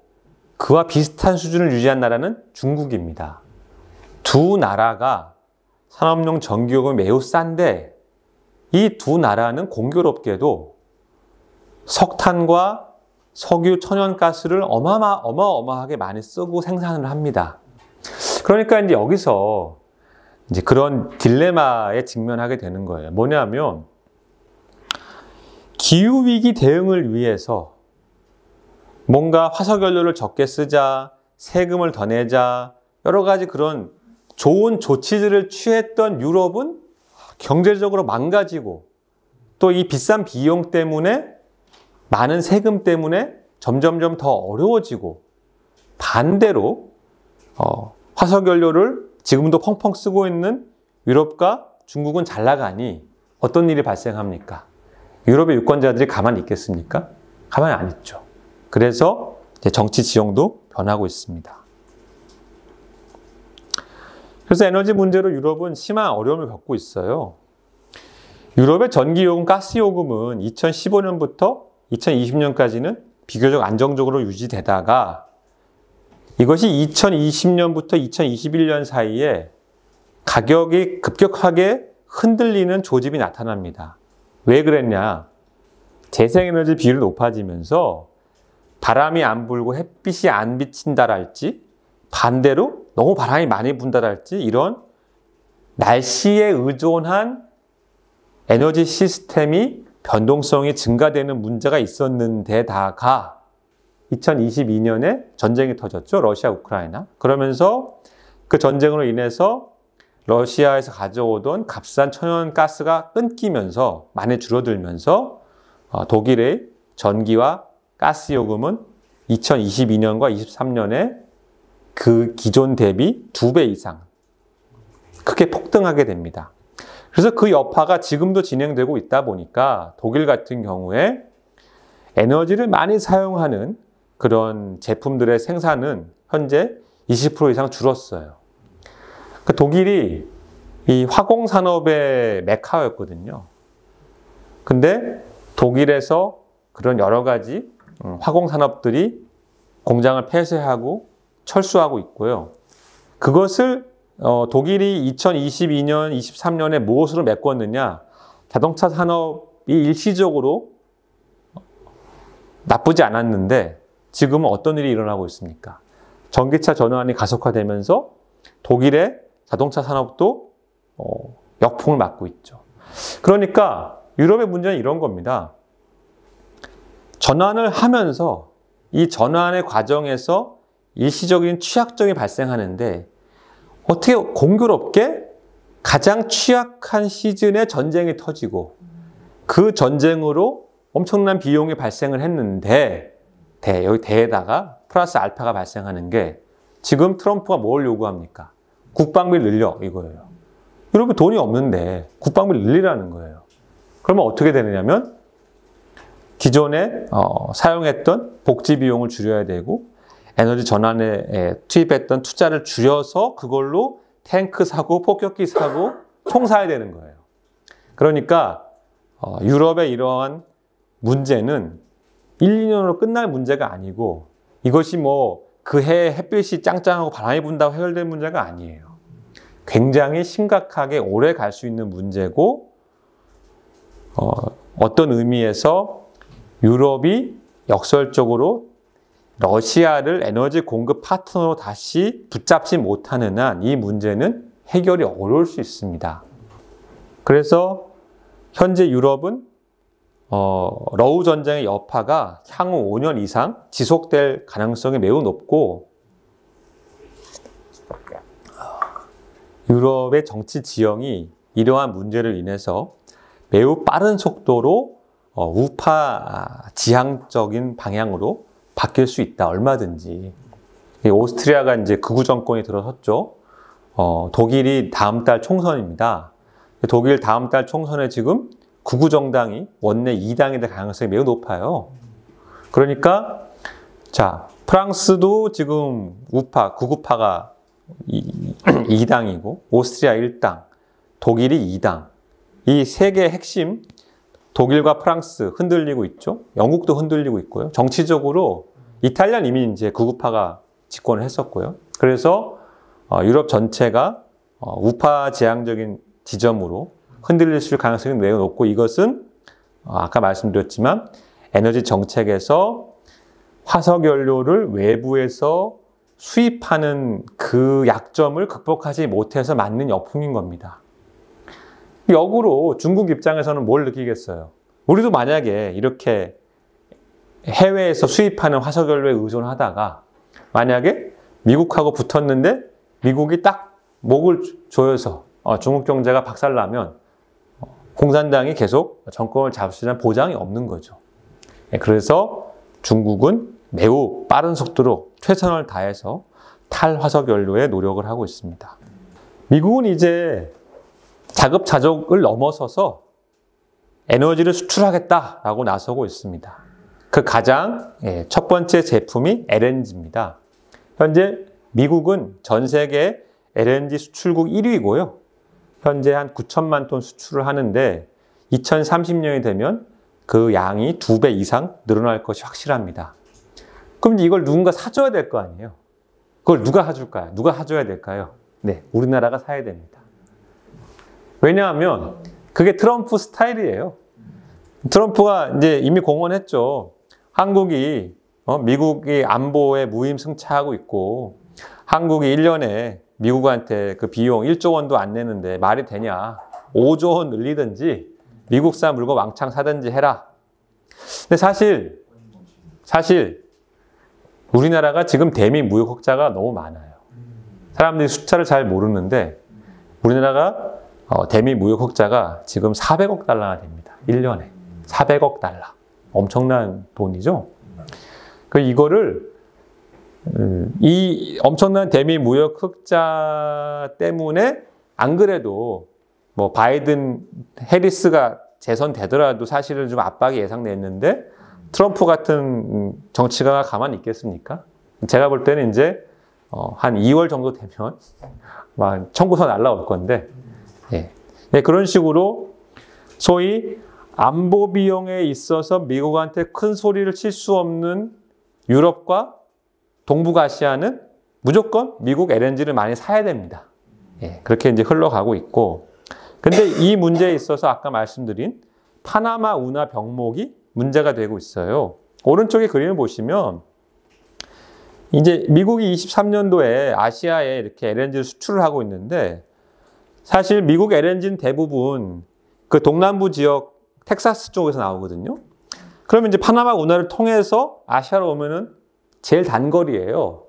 그와 비슷한 수준을 유지한 나라는 중국입니다. 두 나라가 산업용 전기요금이 매우 싼데 이 두 나라는 공교롭게도 석탄과 석유, 천연가스를 어마어마하게 많이 쓰고 생산을 합니다. 그러니까 이제 여기서 이제 그런 딜레마에 직면하게 되는 거예요. 뭐냐면 기후위기 대응을 위해서 뭔가 화석연료를 적게 쓰자, 세금을 더 내자, 여러 가지 그런 좋은 조치들을 취했던 유럽은 경제적으로 망가지고 또 이 비싼 비용 때문에 많은 세금 때문에 점점점 더 어려워지고 반대로 화석연료를 지금도 펑펑 쓰고 있는 유럽과 중국은 잘 나가니 어떤 일이 발생합니까? 유럽의 유권자들이 가만히 있겠습니까? 가만히 안 있죠. 그래서 정치 지형도 변하고 있습니다. 그래서 에너지 문제로 유럽은 심한 어려움을 겪고 있어요. 유럽의 전기요금, 가스요금은 2015년부터 2020년까지는 비교적 안정적으로 유지되다가 이것이 2020년부터 2021년 사이에 가격이 급격하게 흔들리는 조짐이 나타납니다. 왜 그랬냐? 재생에너지 비율이 높아지면서 바람이 안 불고 햇빛이 안 비친다랄지 반대로 너무 바람이 많이 분다랄지 이런 날씨에 의존한 에너지 시스템이 변동성이 증가되는 문제가 있었는데다가 2022년에 전쟁이 터졌죠. 러시아, 우크라이나. 그러면서 그 전쟁으로 인해서 러시아에서 가져오던 값싼 천연가스가 끊기면서 많이 줄어들면서 독일의 전기와 가스 요금은 2022년과 23년에 그 기존 대비 2배 이상 크게 폭등하게 됩니다. 그래서 그 여파가 지금도 진행되고 있다 보니까 독일 같은 경우에 에너지를 많이 사용하는 그런 제품들의 생산은 현재 20% 이상 줄었어요. 그 독일이 이 화공산업의 메카였거든요. 근데 독일에서 그런 여러 가지 화공산업들이 공장을 폐쇄하고 철수하고 있고요. 그것을 독일이 2022년, 23년에 무엇으로 메꿨느냐? 자동차 산업이 일시적으로 나쁘지 않았는데 지금은 어떤 일이 일어나고 있습니까? 전기차 전환이 가속화되면서 독일의 자동차 산업도 역풍을 맞고 있죠. 그러니까 유럽의 문제는 이런 겁니다. 전환을 하면서 이 전환의 과정에서 일시적인 취약점이 발생하는데 어떻게 공교롭게 가장 취약한 시즌에 전쟁이 터지고 그 전쟁으로 엄청난 비용이 발생을 했는데 여기 대에다가 플러스 알파가 발생하는 게 지금 트럼프가 뭘 요구합니까? 국방비를 늘려 이거예요. 여러분 돈이 없는데 국방비를 늘리라는 거예요. 그러면 어떻게 되느냐면 기존에 사용했던 복지 비용을 줄여야 되고 에너지 전환에 투입했던 투자를 줄여서 그걸로 탱크 사고 폭격기 사고 총 사야 되는 거예요. 그러니까 유럽의 이러한 문제는 1, 2년으로 끝날 문제가 아니고 이것이 뭐 그 해에 햇빛이 짱짱하고 바람이 분다고 해결될 문제가 아니에요. 굉장히 심각하게 오래 갈 수 있는 문제고 어떤 의미에서 유럽이 역설적으로 러시아를 에너지 공급 파트너로 다시 붙잡지 못하는 한 이 문제는 해결이 어려울 수 있습니다. 그래서 현재 유럽은 러우 전쟁의 여파가 향후 5년 이상 지속될 가능성이 매우 높고 유럽의 정치 지형이 이러한 문제를 인해서 매우 빠른 속도로 우파 지향적인 방향으로 바뀔 수 있다. 얼마든지. 오스트리아가 이제 극우 정권이 들어섰죠. 독일이 다음 달 총선입니다. 독일 다음 달 총선에 지금 극우 정당이 원내 2당이 될 가능성이 매우 높아요. 그러니까 자 프랑스도 지금 우파, 극우파가 2당이고 오스트리아 1당, 독일이 2당. 이 세 개의 핵심 독일과 프랑스 흔들리고 있죠. 영국도 흔들리고 있고요. 정치적으로 이탈리아는 이미 이제 극우파가 집권을 했었고요. 그래서 유럽 전체가 우파 지향적인 지점으로 흔들릴 수 있을 가능성이 매우 높고 이것은 아까 말씀드렸지만 에너지 정책에서 화석연료를 외부에서 수입하는 그 약점을 극복하지 못해서 맞는 역풍인 겁니다. 역으로 중국 입장에서는 뭘 느끼겠어요? 우리도 만약에 이렇게 해외에서 수입하는 화석연료에 의존하다가 만약에 미국하고 붙었는데 미국이 딱 목을 조여서 중국 경제가 박살나면 공산당이 계속 정권을 잡을 수 있는 보장이 없는 거죠. 그래서 중국은 매우 빠른 속도로 최선을 다해서 탈화석연료에 노력을 하고 있습니다. 미국은 이제 자급자족을 넘어서서 에너지를 수출하겠다라고 나서고 있습니다. 그 가장 첫 번째 제품이 LNG입니다. 현재 미국은 전 세계 LNG 수출국 1위고요. 현재 한 9천만 톤 수출을 하는데 2030년이 되면 그 양이 2배 이상 늘어날 것이 확실합니다. 그럼 이제 이걸 누군가 사줘야 될 거 아니에요? 그걸 누가 사줄까요? 누가 사줘야 될까요? 네, 우리나라가 사야 됩니다. 왜냐하면 그게 트럼프 스타일이에요. 트럼프가 이제 이미 공언했죠. 한국이 미국이 안보에 무임승차하고 있고 한국이 1년에 미국한테 그 비용 1조 원도 안 내는데 말이 되냐. 5조 원 늘리든지 미국산 물건 왕창 사든지 해라. 근데 사실 우리나라가 지금 대미 무역 흑자가 너무 많아요. 사람들이 숫자를 잘 모르는데 우리나라가 대미 무역 흑자가 지금 400억 달러가 됩니다. 1년에. 400억 달러. 엄청난 돈이죠. 이거를 이 엄청난 대미 무역 흑자 때문에 안 그래도 뭐 바이든 해리스가 재선되더라도 사실은 좀 압박이 예상됐는데 트럼프 같은 정치가가 가만히 있겠습니까? 제가 볼 때는 이제 한 2월 정도 되면 막 청구서 날라올 건데 예. 네, 그런 식으로 소위 안보 비용에 있어서 미국한테 큰 소리를 칠 수 없는 유럽과 동북아시아는 무조건 미국 LNG를 많이 사야 됩니다. 예, 그렇게 이제 흘러가고 있고, 근데 이 문제에 있어서 아까 말씀드린 파나마 운하 병목이 문제가 되고 있어요. 오른쪽에 그림을 보시면 이제 미국이 23년도에 아시아에 이렇게 LNG를 수출을 하고 있는데 사실 미국 LNG는 대부분 그 동남부 지역 텍사스 쪽에서 나오거든요. 그러면 이제 파나마 운하를 통해서 아시아로 오면은 제일 단거리예요.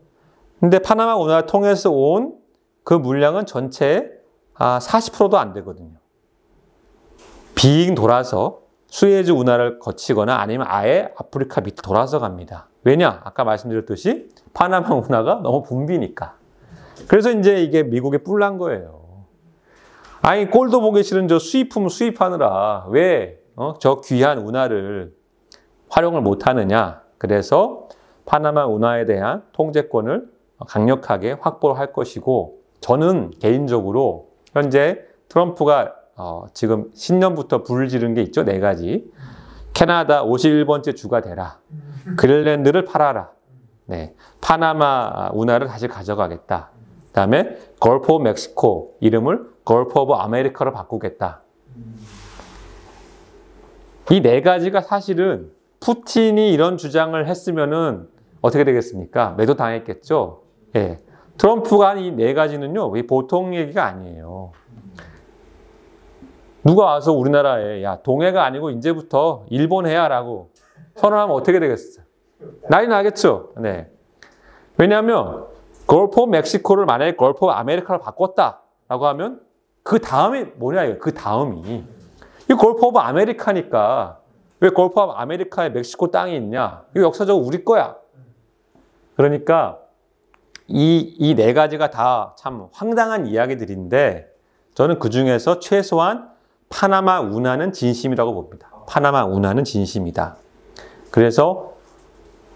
근데 파나마 운하를 통해서 온 그 물량은 전체의 40%도 안 되거든요. 빙 돌아서 수에즈 운하를 거치거나 아니면 아예 아프리카 밑을 돌아서 갑니다. 왜냐? 아까 말씀드렸듯이 파나마 운하가 너무 붐비니까. 그래서 이제 이게 미국에 뿔난 거예요. 아니 꼴도 보기 싫은 저 수입품 수입하느라 왜 저 귀한 운하를 활용을 못하느냐. 그래서 파나마 운하에 대한 통제권을 강력하게 확보를 할 것이고, 저는 개인적으로 현재 트럼프가 지금 신년부터 불을 지른 게 있죠. 4가지. 캐나다 51번째 주가 되라. 그린랜드를 팔아라. 네. 파나마 운하를 다시 가져가겠다. 그 다음에 걸프 오브 멕시코 이름을 걸프 오브 아메리카로 바꾸겠다. 이 4가지가 사실은 푸틴이 이런 주장을 했으면은 어떻게 되겠습니까? 매도당했겠죠. 예. 트럼프가 한 이 4가지는요, 보통 얘기가 아니에요. 누가 와서 우리나라에 야 동해가 아니고 이제부터 일본 해야라고 선언하면 어떻게 되겠어요? 난리 나겠죠. 네. 왜냐하면 걸프 오브 멕시코를 만약에 걸프 오브 아메리카로 바꿨다라고 하면 그 다음이 뭐냐 이거. 그 다음이 이 걸프 오브 아메리카니까 왜 걸프 오브 아메리카에 멕시코 땅이 있냐? 이거 역사적으로 우리 거야. 그러니까 이 4가지가 다 참 황당한 이야기들인데 저는 그 중에서 최소한 파나마 운하는 진심이라고 봅니다. 파나마 운하는 진심이다. 그래서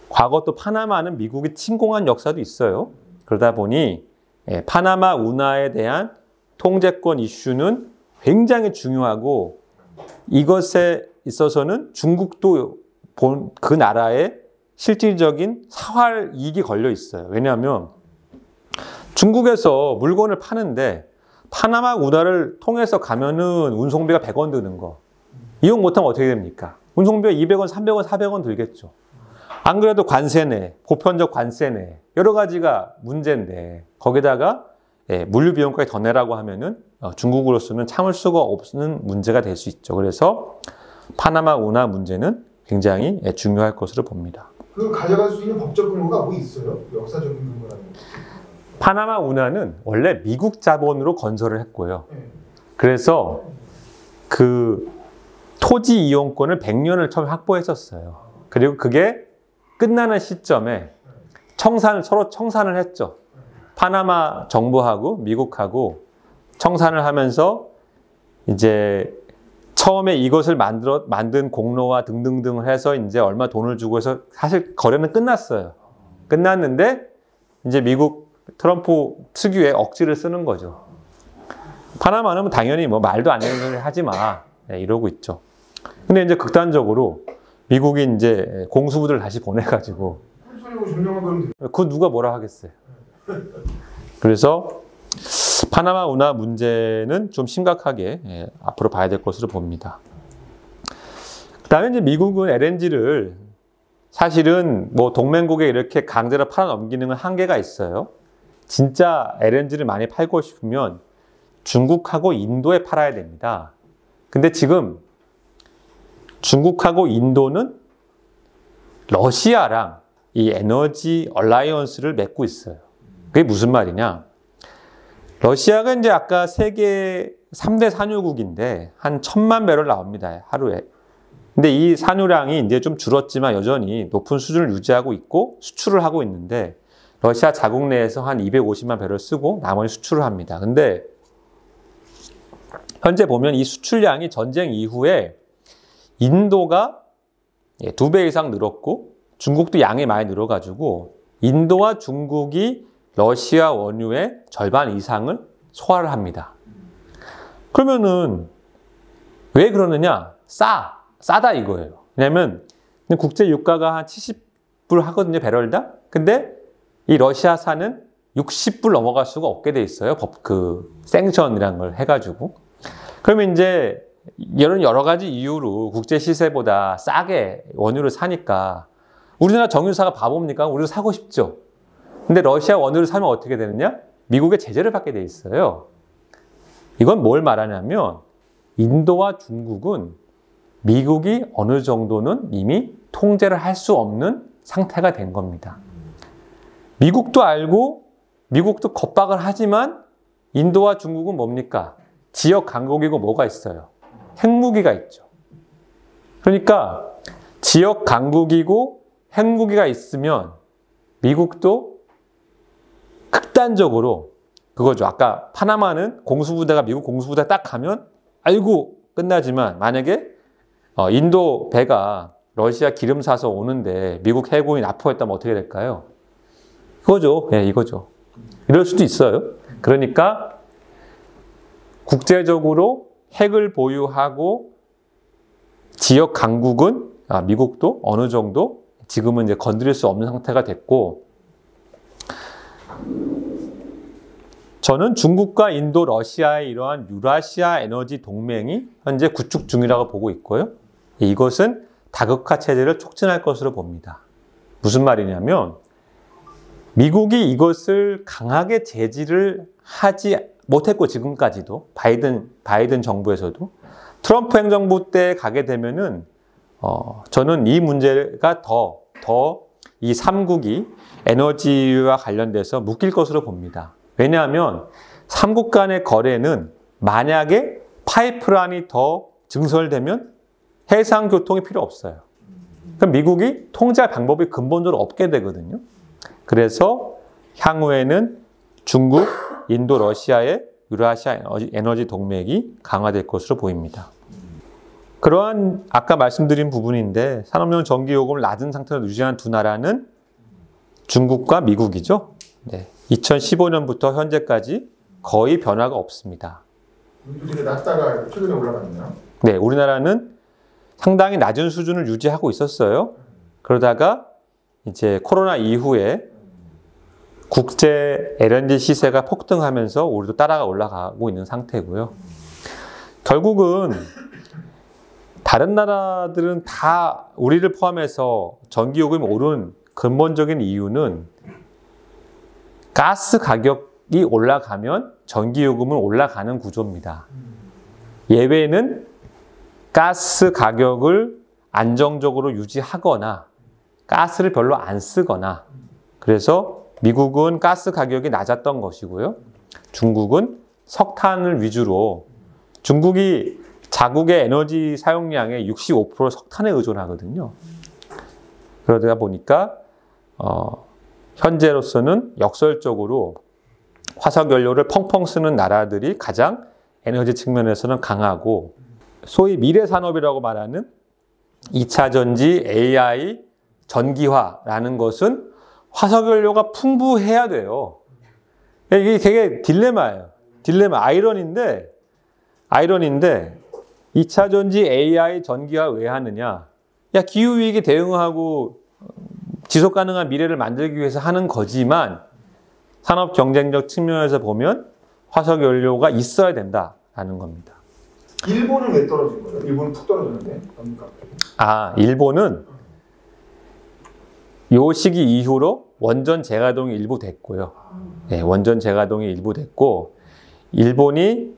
과거 또 파나마는 미국이 침공한 역사도 있어요. 그러다 보니 파나마 운하에 대한 통제권 이슈는 굉장히 중요하고 이것에 있어서는 중국도 그 나라의 실질적인 사활 이익이 걸려 있어요. 왜냐하면 중국에서 물건을 파는데 파나마 운하를 통해서 가면은 운송비가 100원 드는 거. 이용 못하면 어떻게 됩니까? 운송비가 200원, 300원, 400원 들겠죠. 안 그래도 관세네, 보편적 관세네, 여러 가지가 문제인데 거기다가 물류 비용까지 더 내라고 하면은 중국으로서는 참을 수가 없는 문제가 될 수 있죠. 그래서 파나마 운하 문제는 굉장히 중요할 것으로 봅니다. 그 가져갈 수 있는 법적 근거가 뭐 있어요? 역사적인 근거라는 거. 파나마 운하는 원래 미국 자본으로 건설을 했고요. 그래서 그 토지 이용권을 100년을 처음에 확보했었어요. 그리고 그게 끝나는 시점에 서로 청산을 했죠. 파나마 정부하고 미국하고 청산을 하면서 이제 처음에 이것을 만든 공로와 등등등을 해서 이제 얼마 돈을 주고 해서 사실 거래는 끝났어요. 끝났는데 이제 미국 트럼프 특유의 억지를 쓰는 거죠. 파나마는 당연히 뭐 말도 안 되는 소리 하지 마. 이러고 있죠. 근데 이제 극단적으로 미국이 이제 공수부대를 다시 보내가지고 그 누가 뭐라 하겠어요. 그래서 파나마 운하 문제는 좀 심각하게 앞으로 봐야 될 것으로 봅니다. 그다음에 이제 미국은 LNG를 사실은 뭐 동맹국에 이렇게 강제로 팔아넘기는 건 한계가 있어요. 진짜 LNG를 많이 팔고 싶으면 중국하고 인도에 팔아야 됩니다. 근데 지금 중국하고 인도는 러시아랑 이 에너지 얼라이언스를 맺고 있어요. 그게 무슨 말이냐? 러시아가 이제 아까 세계 3대 산유국인데 한 1000만 배럴 나옵니다. 하루에. 근데 이 산유량이 이제 좀 줄었지만 여전히 높은 수준을 유지하고 있고 수출을 하고 있는데 러시아 자국 내에서 한 250만 배럴 쓰고 나머지 수출을 합니다. 근데 현재 보면 이 수출량이 전쟁 이후에 인도가 2배 이상 늘었고 중국도 양이 많이 늘어가지고 인도와 중국이 러시아 원유의 절반 이상을 소화를 합니다. 그러면은 왜 그러느냐? 싸다 이거예요. 왜냐면 국제 유가가 한 70불 하거든요, 배럴당. 근데 이 러시아산은 60불 넘어갈 수가 없게 돼 있어요. 생션이라는 걸 해가지고. 그러면 이제 여러 가지 이유로 국제 시세보다 싸게 원유를 사니까 우리나라 정유사가 바보입니까? 우리도 사고 싶죠. 근데 러시아 원유를 사면 어떻게 되느냐? 미국의 제재를 받게 돼 있어요. 이건 뭘 말하냐면 인도와 중국은 미국이 어느 정도는 이미 통제를 할 수 없는 상태가 된 겁니다. 미국도 알고 미국도 겁박을 하지만 인도와 중국은 뭡니까? 지역 강국이고 뭐가 있어요? 핵무기가 있죠. 그러니까 지역 강국이고 핵무기가 있으면 미국도 극단적으로 그거죠. 아까 파나마는 공수부대가 미국 공수부대 딱 가면 아이고 끝나지만 만약에 인도 배가 러시아 기름 사서 오는데 미국 해군이 납포했다면 어떻게 될까요? 그거죠. 예, 이거죠. 이럴 수도 있어요. 그러니까 국제적으로 핵을 보유하고 지역 강국은 미국도 어느 정도 지금은 이제 건드릴 수 없는 상태가 됐고 저는 중국과 인도, 러시아의 이러한 유라시아 에너지 동맹이 현재 구축 중이라고 보고 있고요. 이것은 다극화 체제를 촉진할 것으로 봅니다. 무슨 말이냐면 미국이 이것을 강하게 제지를 하지 못했고 지금까지도 바이든 정부에서도 트럼프 행정부 때 가게 되면은 저는 이 문제가 더 이 3국이 에너지와 관련돼서 묶일 것으로 봅니다. 왜냐하면 3국 간의 거래는 만약에 파이프라인이 더 증설되면 해상 교통이 필요 없어요. 그럼 미국이 통제할 방법이 근본적으로 없게 되거든요. 그래서 향후에는 중국, 인도, 러시아의 유라시아 에너지 동맹이 강화될 것으로 보입니다. 그러한 아까 말씀드린 부분인데 산업용 전기요금을 낮은 상태로 유지한 두 나라는 중국과 미국이죠. 네. 2015년부터 현재까지 거의 변화가 없습니다. 되게 낮다가 최근에 올라갔네요. 네, 우리나라는 상당히 낮은 수준을 유지하고 있었어요. 그러다가 이제 코로나 이후에 국제 LNG 시세가 폭등하면서 우리도 따라가 올라가고 있는 상태고요. 결국은 다른 나라들은 다 우리를 포함해서 전기요금이 오른 근본적인 이유는 가스 가격이 올라가면 전기요금은 올라가는 구조입니다. 예외는 가스 가격을 안정적으로 유지하거나 가스를 별로 안 쓰거나 그래서 미국은 가스 가격이 낮았던 것이고요. 중국은 석탄을 위주로 중국이 자국의 에너지 사용량의 65% 석탄에 의존하거든요. 그러다 보니까 현재로서는 역설적으로 화석연료를 펑펑 쓰는 나라들이 가장 에너지 측면에서는 강하고 소위 미래산업이라고 말하는 2차 전지, AI, 전기화라는 것은 화석연료가 풍부해야 돼요. 이게 되게 딜레마예요. 아이러니인데 2차 전지 AI 전기화 왜 하느냐? 야, 기후위기에 대응하고 지속 가능한 미래를 만들기 위해서 하는 거지만 산업 경쟁력 측면에서 보면 화석 연료가 있어야 된다라는 겁니다. 일본은 왜 떨어진 거예요? 일본은 푹 떨어졌는데. 일본은 요 시기 이후로 원전 재가동이 일부 됐고요. 네, 원전 재가동이 일부 됐고, 일본이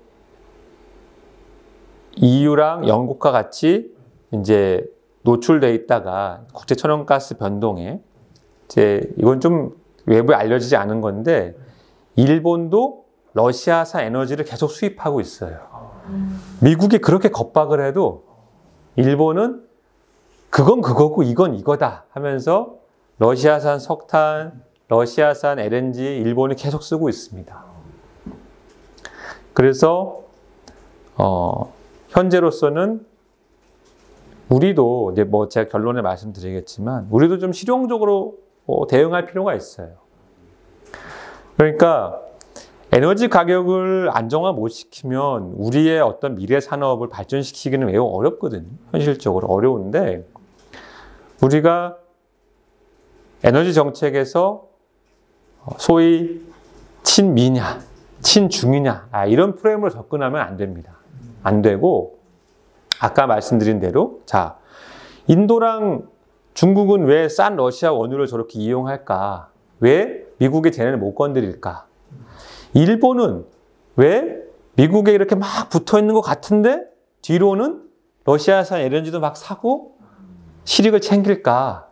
EU랑 영국과 같이 이제 노출돼 있다가 국제 천연가스 변동에 이건 좀 외부에 알려지지 않은 건데, 일본도 러시아산 에너지를 계속 수입하고 있어요. 미국이 그렇게 겁박을 해도 일본은 그건 그거고 이건 이거다 하면서 러시아산 석탄, 러시아산 LNG 일본이 계속 쓰고 있습니다. 그래서 현재로서는 우리도 이제 뭐 제가 결론에 말씀드리겠지만 우리도 좀 실용적으로 대응할 필요가 있어요. 그러니까 에너지 가격을 안정화 못 시키면 우리의 어떤 미래 산업을 발전시키기는 매우 어렵거든요. 현실적으로 어려운데, 우리가 에너지 정책에서 소위 친미냐, 친중이냐 이런 프레임으로 접근하면 안 됩니다. 안 되고, 아까 말씀드린 대로 자, 인도랑 중국은 왜 싼 러시아 원유를 저렇게 이용할까? 왜 미국의 쟤네를 못 건드릴까? 일본은 왜 미국에 이렇게 막 붙어 있는 것 같은데 뒤로는 러시아산 LNG도 막 사고 실익을 챙길까?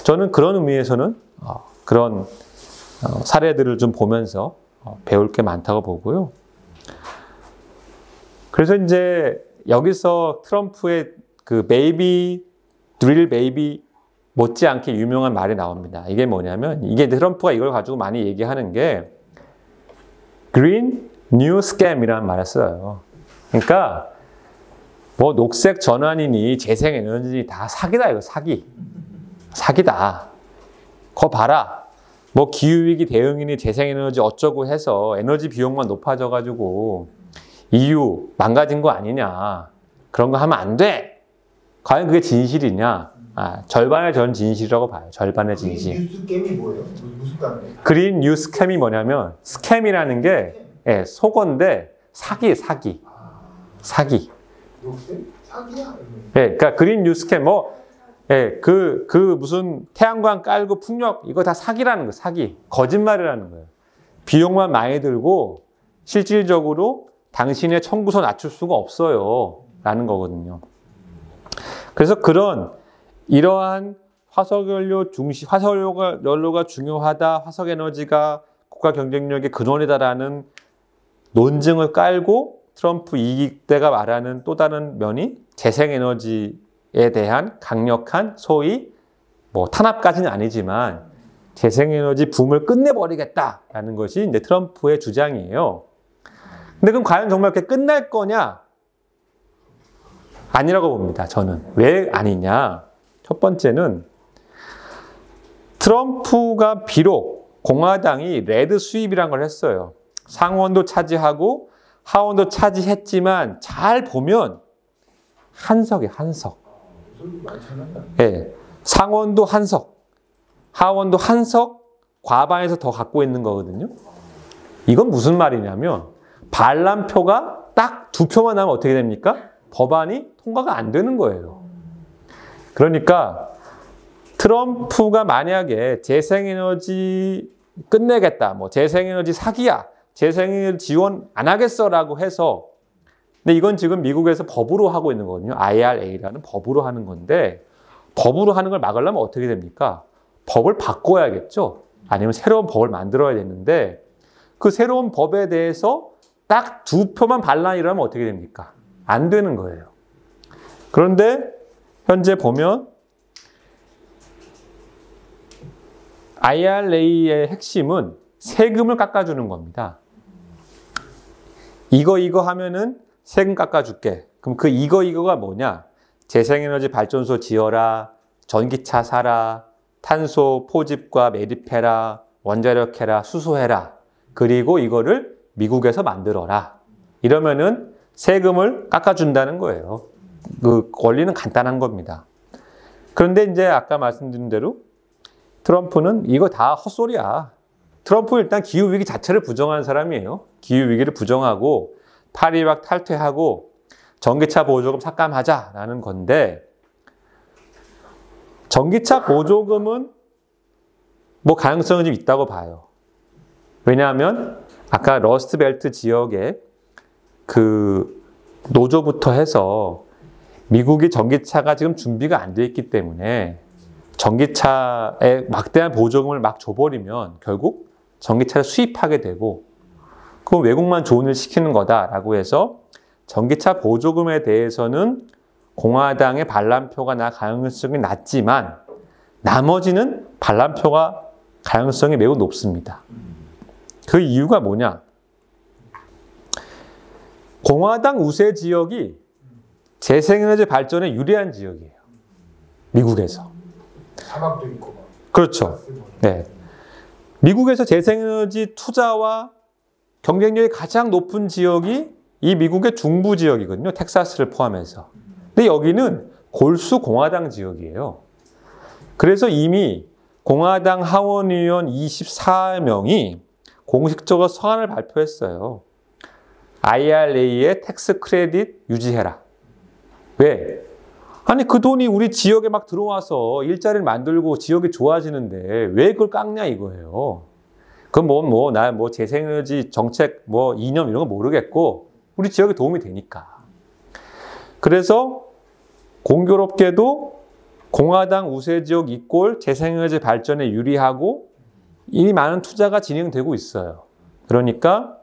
저는 그런 의미에서는 그런 사례들을 좀 보면서 배울 게 많다고 보고요. 그래서 이제 여기서 트럼프의 그 베이비, 드릴 베이비 못지않게 유명한 말이 나옵니다. 이게 뭐냐면, 이게 트럼프가 이걸 가지고 많이 얘기하는 게 Green New Scam이라는 말을 써요. 그러니까 뭐 녹색 전환이니 재생에너지니 다 사기다, 이거 사기. 사기다. 그거 봐라. 뭐 기후위기 대응이니 재생에너지 어쩌고 해서 에너지 비용만 높아져가지고 EU 망가진 거 아니냐. 그런 거 하면 안 돼. 과연 그게 진실이냐. 절반의 전 진실이라고 봐요. 절반의 진실. 그린 뉴스 게임이 뭐예요? 무슨 단어예요? 그린 뉴 스캠이 뭐냐면, 스캠이라는 게 속어인데 사기. 녹색? 사기야? 그러니까 그린 뉴 스캠 그 무슨 태양광 깔고 풍력 이거 다 사기라는 거예요. 사기. 거짓말이라는 거예요. 비용만 많이 들고 실질적으로 당신의 청구서 낮출 수가 없어요. 라는 거거든요. 그래서 이러한 화석연료가 중요하다, 화석에너지가 국가 경쟁력의 근원이다라는 논증을 깔고 트럼프 이익대가 말하는 또 다른 면이 재생에너지에 대한 강력한 소위 뭐 탄압까지는 아니지만 재생에너지 붐을 끝내버리겠다라는 것이 이제 트럼프의 주장이에요. 근데 그럼 과연 정말 이렇게 끝날 거냐? 아니라고 봅니다. 저는. 왜 아니냐? 첫 번째는 트럼프가 비록 공화당이 레드 수입이라는 걸 했어요. 상원도 차지하고 하원도 차지했지만 잘 보면 한석이에요. 한석. 네. 상원도 한석, 하원도 한석, 과반에서 더 갖고 있는 거거든요. 이건 무슨 말이냐면 반란표가 딱 2표만 나면 어떻게 됩니까? 법안이 통과가 안 되는 거예요. 그러니까 트럼프가 만약에 재생에너지 끝내겠다, 뭐 재생에너지 사기야, 재생에너지 지원 안 하겠어라고 해서, 근데 이건 지금 미국에서 법으로 하고 있는 거거든요. IRA라는 법으로 하는 건데, 법으로 하는 걸 막으려면 어떻게 됩니까? 법을 바꿔야겠죠. 아니면 새로운 법을 만들어야 되는데, 그 새로운 법에 대해서 딱 2표만 반란이라면 어떻게 됩니까? 안 되는 거예요. 그런데 현재 보면 IRA의 핵심은 세금을 깎아주는 겁니다. 이거 하면은 세금 깎아줄게. 그럼 그 이거가 뭐냐? 재생에너지 발전소 지어라, 전기차 사라, 탄소 포집과 매립해라, 원자력 해라, 수소해라. 그리고 이거를 미국에서 만들어라. 이러면은 세금을 깎아준다는 거예요. 그 원리는 간단한 겁니다. 그런데 이제 아까 말씀드린 대로 트럼프는 이거 다 헛소리야. 트럼프는 일단 기후위기 자체를 부정하는 사람이에요. 기후위기를 부정하고 파리박 탈퇴하고 전기차 보조금 삭감하자라는 건데, 전기차 보조금은 뭐 가능성은 좀 있다고 봐요. 왜냐하면 아까 러스트벨트 지역에 그 노조부터 해서 미국이 전기차가 지금 준비가 안 돼 있기 때문에 전기차에 막대한 보조금을 막 줘버리면 결국 전기차를 수입하게 되고, 그럼 외국만 좋은 일 시키는 거다라고 해서 전기차 보조금에 대해서는 공화당의 반란표가 날 가능성이 낮지만 나머지는 반란표가 가능성이 매우 높습니다. 그 이유가 뭐냐? 공화당 우세 지역이 재생에너지 발전에 유리한 지역이에요. 미국에서. 사막도 있고. 그렇죠. 네. 미국에서 재생에너지 투자와 경쟁력이 가장 높은 지역이 이 미국의 중부 지역이거든요. 텍사스를 포함해서. 근데 여기는 골수 공화당 지역이에요. 그래서 이미 공화당 하원의원 24명이 공식적으로 서한을 발표했어요. IRA의 텍스 크레딧 유지해라. 왜? 아니 그 돈이 우리 지역에 막 들어와서 일자리를 만들고 지역이 좋아지는데 왜 그걸 깎냐 이거예요. 그건 나 재생에너지 정책 이념 이런 거 모르겠고 우리 지역에 도움이 되니까. 그래서 공교롭게도 공화당 우세 지역 이꼴 재생에너지 발전에 유리하고 이미 많은 투자가 진행되고 있어요. 그러니까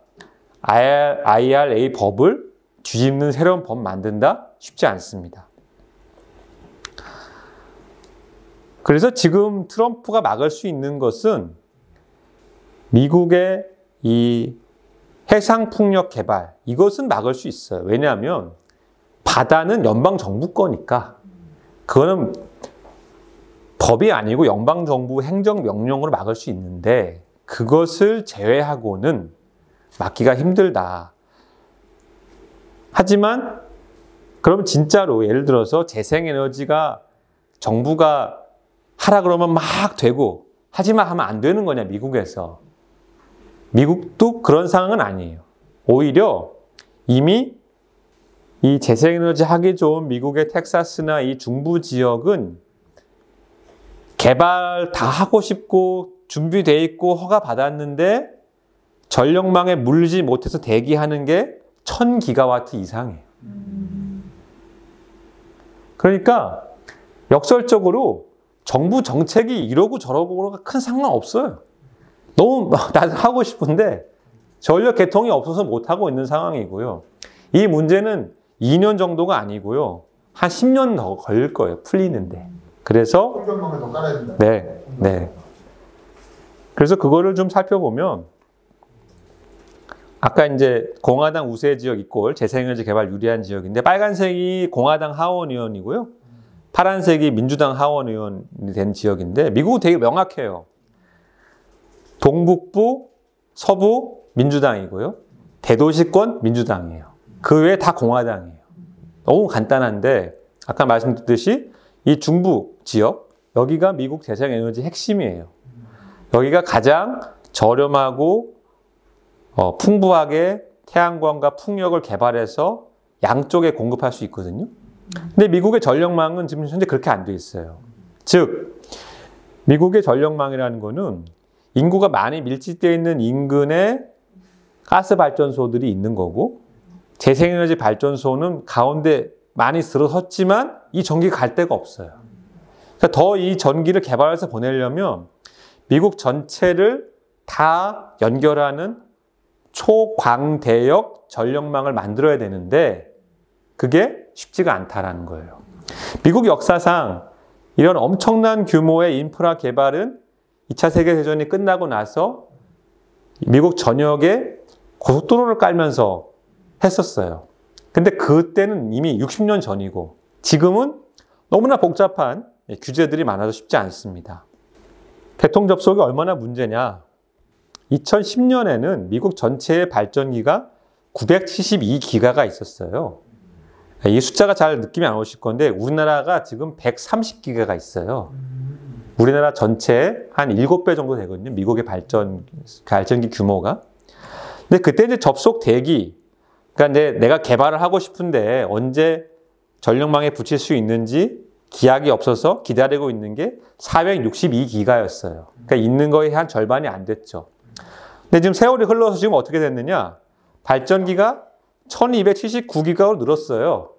IRA 법을 뒤집는 새로운 법 만든다? 쉽지 않습니다. 그래서 지금 트럼프가 막을 수 있는 것은 미국의 이 해상풍력 개발, 이것은 막을 수 있어요. 왜냐하면 바다는 연방정부 거니까 그거는 법이 아니고 연방정부 행정명령으로 막을 수 있는데 그것을 제외하고는 막기가 힘들다. 하지만 그럼 진짜로 예를 들어서 재생에너지가 정부가 하라 그러면 막 되고 하지마 하면 안 되는 거냐 미국에서. 미국도 그런 상황은 아니에요. 오히려 이미 이 재생에너지 하기 좋은 미국의 텍사스나 이 중부 지역은 개발 다 하고 싶고 준비돼 있고 허가 받았는데 전력망에 물리지 못해서 대기하는 게 1000기가와트 이상이에요. 그러니까 역설적으로 정부 정책이 이러고 저러고가 큰 상관없어요. 너무 나도 하고 싶은데 전력 개통이 없어서 못하고 있는 상황이고요. 이 문제는 2년 정도가 아니고요. 한 10년 더 걸릴 거예요. 풀리는데. 그래서 공전망을 더 깔아야 된다. 네. 그래서 그거를 좀 살펴보면 아까 이제 공화당 우세 지역 이꼴 재생에너지 개발 유리한 지역인데 빨간색이 공화당 하원의원이고요. 파란색이 민주당 하원의원이 된 지역인데 미국은 되게 명확해요. 동북부, 서부 민주당이고요. 대도시권 민주당이에요. 그 외에 다 공화당이에요. 너무 간단한데 아까 말씀드렸듯이 이 중부 지역, 여기가 미국 재생에너지 핵심이에요. 여기가 가장 저렴하고 풍부하게 태양광과 풍력을 개발해서 양쪽에 공급할 수 있거든요. 근데 미국의 전력망은 지금 현재 그렇게 안 돼 있어요. 즉, 미국의 전력망이라는 거는 인구가 많이 밀집되어 있는 인근에 가스 발전소들이 있는 거고 재생에너지 발전소는 가운데 많이 들어섰지만 이 전기가 갈 데가 없어요. 그러니까 더 이 전기를 개발해서 보내려면 미국 전체를 다 연결하는 초광대역 전력망을 만들어야 되는데 그게 쉽지가 않다라는 거예요. 미국 역사상 이런 엄청난 규모의 인프라 개발은 2차 세계대전이 끝나고 나서 미국 전역에 고속도로를 깔면서 했었어요. 근데 그때는 이미 60년 전이고 지금은 너무나 복잡한 규제들이 많아서 쉽지 않습니다. 개통 접속이 얼마나 문제냐. 2010년에는 미국 전체의 발전기가 972기가가 있었어요. 이 숫자가 잘 느낌이 안 오실 건데 우리나라가 지금 130기가가 있어요. 우리나라 전체 한 7배 정도 되거든요. 미국의 발전기 규모가. 근데 그때 이제 접속 대기, 그러니까 이제 내가 개발을 하고 싶은데 언제 전력망에 붙일 수 있는지 기약이 없어서 기다리고 있는 게 462기가였어요. 그러니까 있는 거의 한 절반이 안 됐죠. 근데 지금 세월이 흘러서 지금 어떻게 됐느냐? 발전기가 1279기가로 늘었어요.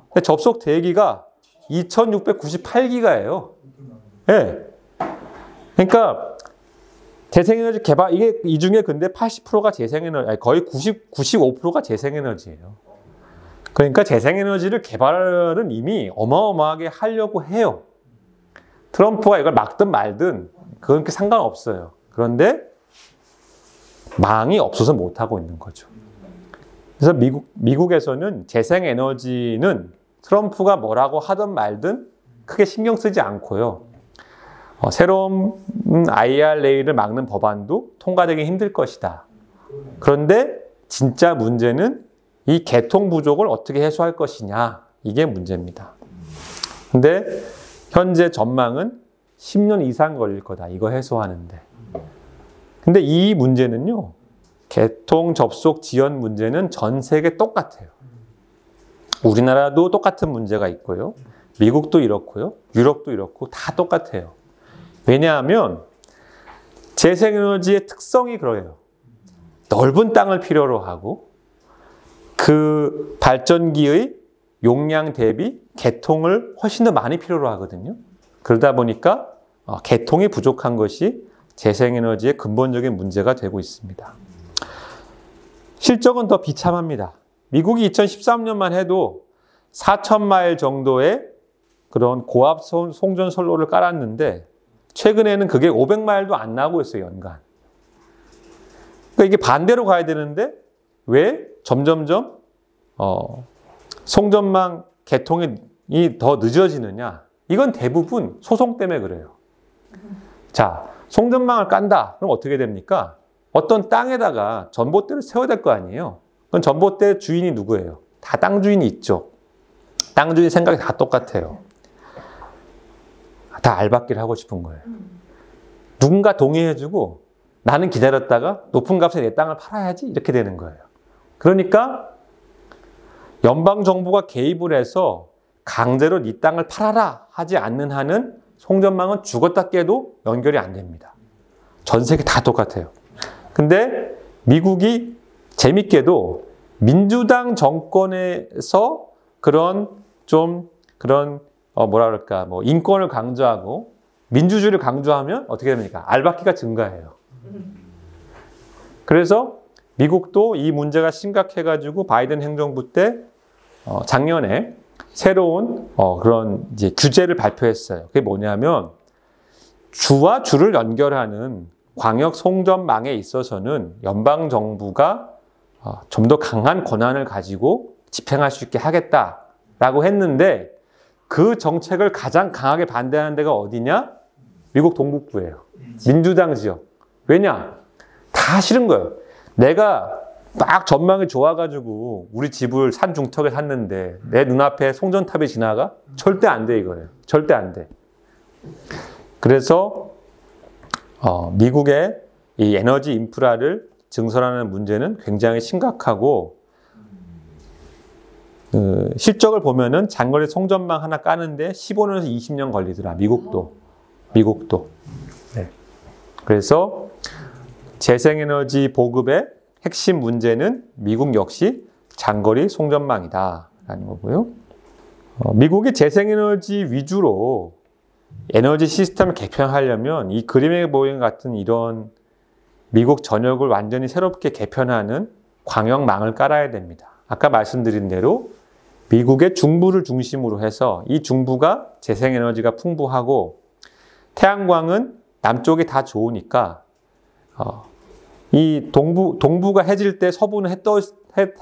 근데 접속 대기가 2698기가예요. 예. 네. 그러니까 재생에너지 개발, 이게 이 중에 근데 80%가 재생에너지, 아니 거의 95%가 재생에너지예요. 그러니까 재생에너지를 개발은 이미 어마어마하게 하려고 해요. 트럼프가 이걸 막든 말든 그건 상관없어요. 그런데 망이 없어서 못하고 있는 거죠. 그래서 미국에서는 재생에너지는 트럼프가 뭐라고 하든 말든 크게 신경 쓰지 않고요. 새로운 IRA를 막는 법안도 통과되기 힘들 것이다. 그런데 진짜 문제는 이 개통 부족을 어떻게 해소할 것이냐. 이게 문제입니다. 근데 현재 전망은 10년 이상 걸릴 거다. 이거 해소하는데. 근데 이 문제는요. 개통 접속 지연 문제는 전 세계 똑같아요. 우리나라도 똑같은 문제가 있고요. 미국도 이렇고요. 유럽도 이렇고 다 똑같아요. 왜냐하면 재생에너지의 특성이 그래요. 넓은 땅을 필요로 하고 그 발전기의 용량 대비 개통을 훨씬 더 많이 필요로 하거든요. 그러다 보니까 개통이 부족한 것이 재생에너지의 근본적인 문제가 되고 있습니다. 실적은 더 비참합니다. 미국이 2013년만 해도 4,000마일 정도의 그런 고압 송전 선로를 깔았는데 최근에는 그게 500마일도 안 나고 있어요, 연간. 그러니까 이게 반대로 가야 되는데 왜 점점점 송전망 개통이 더 늦어지느냐? 이건 대부분 소송 때문에 그래요. 자, 송전망을 깐다. 그럼 어떻게 됩니까? 어떤 땅에다가 전봇대를 세워야 될 거 아니에요? 그럼 전봇대 주인이 누구예요? 다 땅 주인이 있죠. 땅 주인 생각이 다 똑같아요. 다 알박기를 하고 싶은 거예요. 누군가 동의해주고 나는 기다렸다가 높은 값에 내 땅을 팔아야지 이렇게 되는 거예요. 그러니까 연방정부가 개입을 해서 강제로 네 땅을 팔아라 하지 않는 한은 송전망은 죽었다 깨도 연결이 안 됩니다. 전 세계 다 똑같아요. 근데 미국이 재밌게도 민주당 정권에서 인권을 강조하고 민주주의를 강조하면 어떻게 됩니까? 알박기가 증가해요. 그래서 미국도 이 문제가 심각해가지고 바이든 행정부 때 작년에 새로운 그런 이제 규제를 발표했어요. 그게 뭐냐면 주와 주를 연결하는 광역 송전망에 있어서는 연방 정부가 좀 더 강한 권한을 가지고 집행할 수 있게 하겠다라고 했는데 그 정책을 가장 강하게 반대하는 데가 어디냐? 미국 동북부예요. 민주당 지역. 왜냐? 다 싫은 거예요. 내가 막 전망이 좋아가지고 우리 집을 산 중턱에 샀는데 내 눈앞에 송전탑이 지나가? 절대 안 돼, 이거예요. 절대 안 돼. 그래서 미국의 이 에너지 인프라를 증설하는 문제는 굉장히 심각하고 실적을 보면은 장거리 송전망 하나 까는데 15년에서 20년 걸리더라. 미국도. 네. 그래서 재생에너지 보급의 핵심 문제는 미국 역시 장거리 송전망이다라는 거고요. 미국이 재생에너지 위주로 에너지 시스템을 개편하려면 이 그림에 보이는 같은 이런 미국 전역을 완전히 새롭게 개편하는 광역망을 깔아야 됩니다. 아까 말씀드린 대로 미국의 중부를 중심으로 해서 이 중부가 재생에너지가 풍부하고 태양광은 남쪽이 다 좋으니까 이 동부가 해질 때 서부는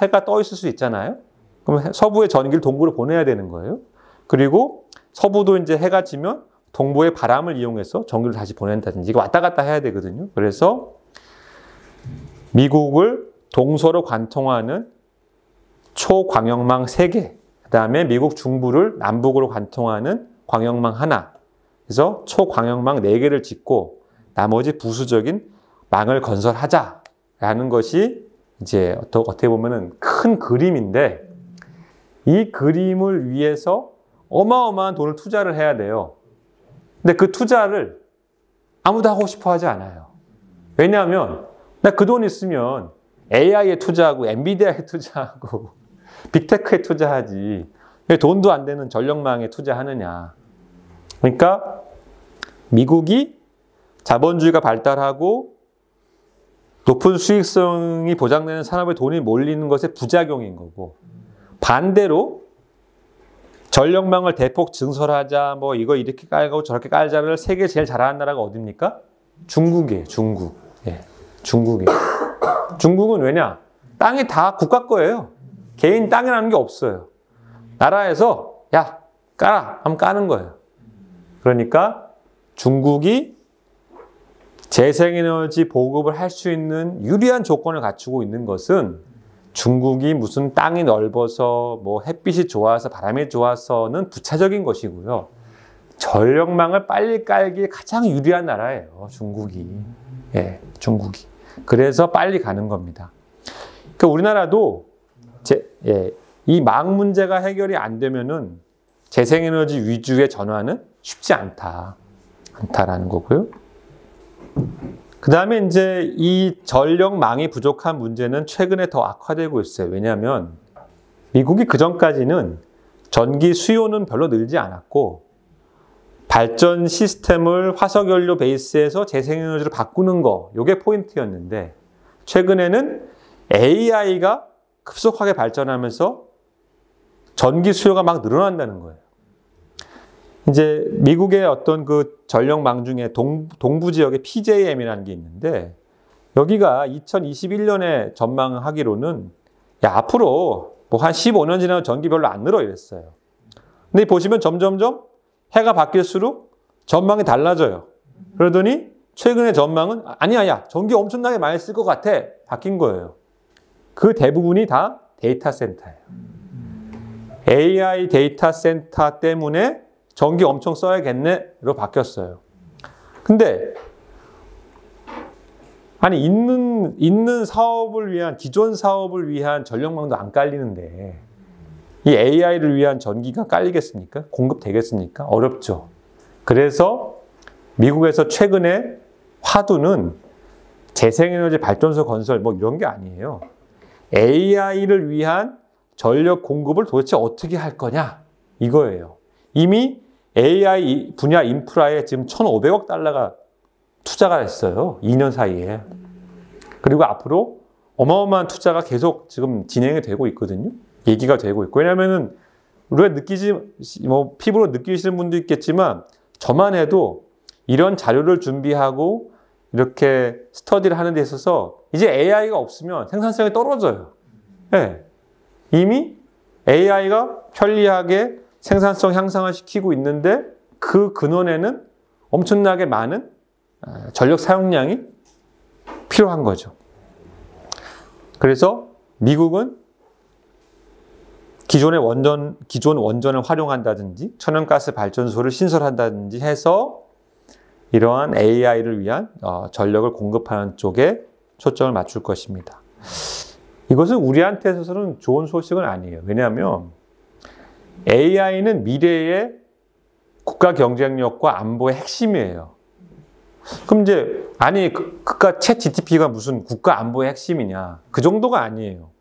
해가 떠 있을 수 있잖아요. 그럼 서부의 전기를 동부로 보내야 되는 거예요. 그리고 서부도 이제 해가 지면 동부의 바람을 이용해서 전기를 다시 보낸다든지 이거 왔다 갔다 해야 되거든요. 그래서 미국을 동서로 관통하는 초광역망 3개, 그 다음에 미국 중부를 남북으로 관통하는 광역망 하나, 그래서 초광역망 4개를 짓고 나머지 부수적인 망을 건설하자라는 것이 이제 어떻게 보면은 큰 그림인데, 이 그림을 위해서 어마어마한 돈을 투자를 해야 돼요. 근데 그 투자를 아무도 하고 싶어 하지 않아요. 왜냐하면 나 그 돈 있으면 AI에 투자하고 엔비디아에 투자하고 빅테크에 투자하지 왜 돈도 안 되는 전력망에 투자하느냐. 그러니까 미국이 자본주의가 발달하고 높은 수익성이 보장되는 산업에 돈이 몰리는 것의 부작용인 거고, 반대로 전력망을 대폭 증설하자, 뭐 이거 이렇게 깔고 저렇게 깔자를 세계 제일 잘하는 나라가 어디입니까? 중국이에요. 중국. 예, 중국이에요. 중국은 왜냐? 땅이 다 국가 거예요. 개인 땅이라는 게 없어요. 나라에서 야 까라 하면 까는 거예요. 그러니까 중국이 재생에너지 보급을 할 수 있는 유리한 조건을 갖추고 있는 것은, 중국이 무슨 땅이 넓어서 뭐 햇빛이 좋아서 바람이 좋아서는 부차적인 것이고요. 전력망을 빨리 깔기에 가장 유리한 나라예요, 중국이. 예, 중국이. 그래서 빨리 가는 겁니다. 그러니까 우리나라도 이 망 문제가 해결이 안 되면은 재생에너지 위주의 전환은 쉽지 않다라는 거고요. 그 다음에 이제 이 전력망이 부족한 문제는 최근에 더 악화되고 있어요. 왜냐하면 미국이 그전까지는 전기 수요는 별로 늘지 않았고, 발전 시스템을 화석연료 베이스에서 재생에너지로 바꾸는 거, 이게 포인트였는데, 최근에는 AI가 급속하게 발전하면서 전기 수요가 막 늘어난다는 거예요. 이제 미국의 어떤 그 전력망 중에 동부 지역에 PJM이라는 게 있는데, 여기가 2021년에 전망하기로는 앞으로 뭐 한 15년 지나면 전기 별로 안 늘어 이랬어요. 근데 보시면 점점점 해가 바뀔수록 전망이 달라져요. 그러더니 최근의 전망은 아니야, 야 전기 엄청나게 많이 쓸 것 같아. 바뀐 거예요. 그 대부분이 다 데이터 센터예요. AI 데이터 센터 때문에 전기 엄청 써야겠네로 바뀌었어요. 근데 아니 있는 사업을 위한, 기존 사업을 위한 전력망도 안 깔리는데 이 AI를 위한 전기가 깔리겠습니까? 공급되겠습니까? 어렵죠. 그래서 미국에서 최근에 화두는 재생에너지 발전소 건설 뭐 이런 게 아니에요. AI를 위한 전력 공급을 도대체 어떻게 할 거냐 이거예요. 이미 AI 분야 인프라에 지금 1,500억 달러가 투자가 됐어요. 2년 사이에. 그리고 앞으로 어마어마한 투자가 계속 지금 진행이 되고 있거든요. 얘기가 되고 있고. 왜냐면은 우리가 피부로 느끼시는 분도 있겠지만, 저만 해도 이런 자료를 준비하고 이렇게 스터디를 하는 데 있어서 이제 AI가 없으면 생산성이 떨어져요. 네. 이미 AI가 편리하게 생산성 향상을 시키고 있는데, 그 근원에는 엄청나게 많은 전력 사용량이 필요한 거죠. 그래서 미국은 기존 원전을 활용한다든지 천연가스 발전소를 신설한다든지 해서 이러한 AI를 위한 전력을 공급하는 쪽에 초점을 맞출 것입니다. 이것은 우리한테 있어서는 좋은 소식은 아니에요. 왜냐하면 AI는 미래의 국가 경쟁력과 안보의 핵심이에요. 그럼 이제 그깟 챗 GTP가 무슨 국가 안보의 핵심이냐? 그 정도가 아니에요.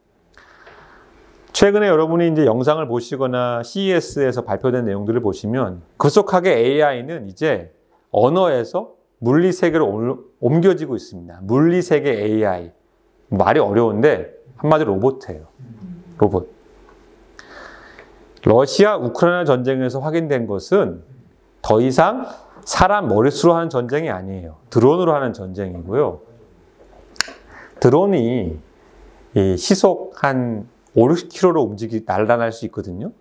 최근에 여러분이 이제 영상을 보시거나 CES에서 발표된 내용들을 보시면 급속하게 AI는 이제 언어에서 물리 세계로 옮겨지고 있습니다. 물리 세계 AI. 말이 어려운데 한마디로 로봇이에요. 로봇. 러시아 우크라이나 전쟁에서 확인된 것은 더 이상 사람 머릿수로 하는 전쟁이 아니에요. 드론으로 하는 전쟁이고요. 드론이 시속 한 5-60km로 날아날 수 있거든요.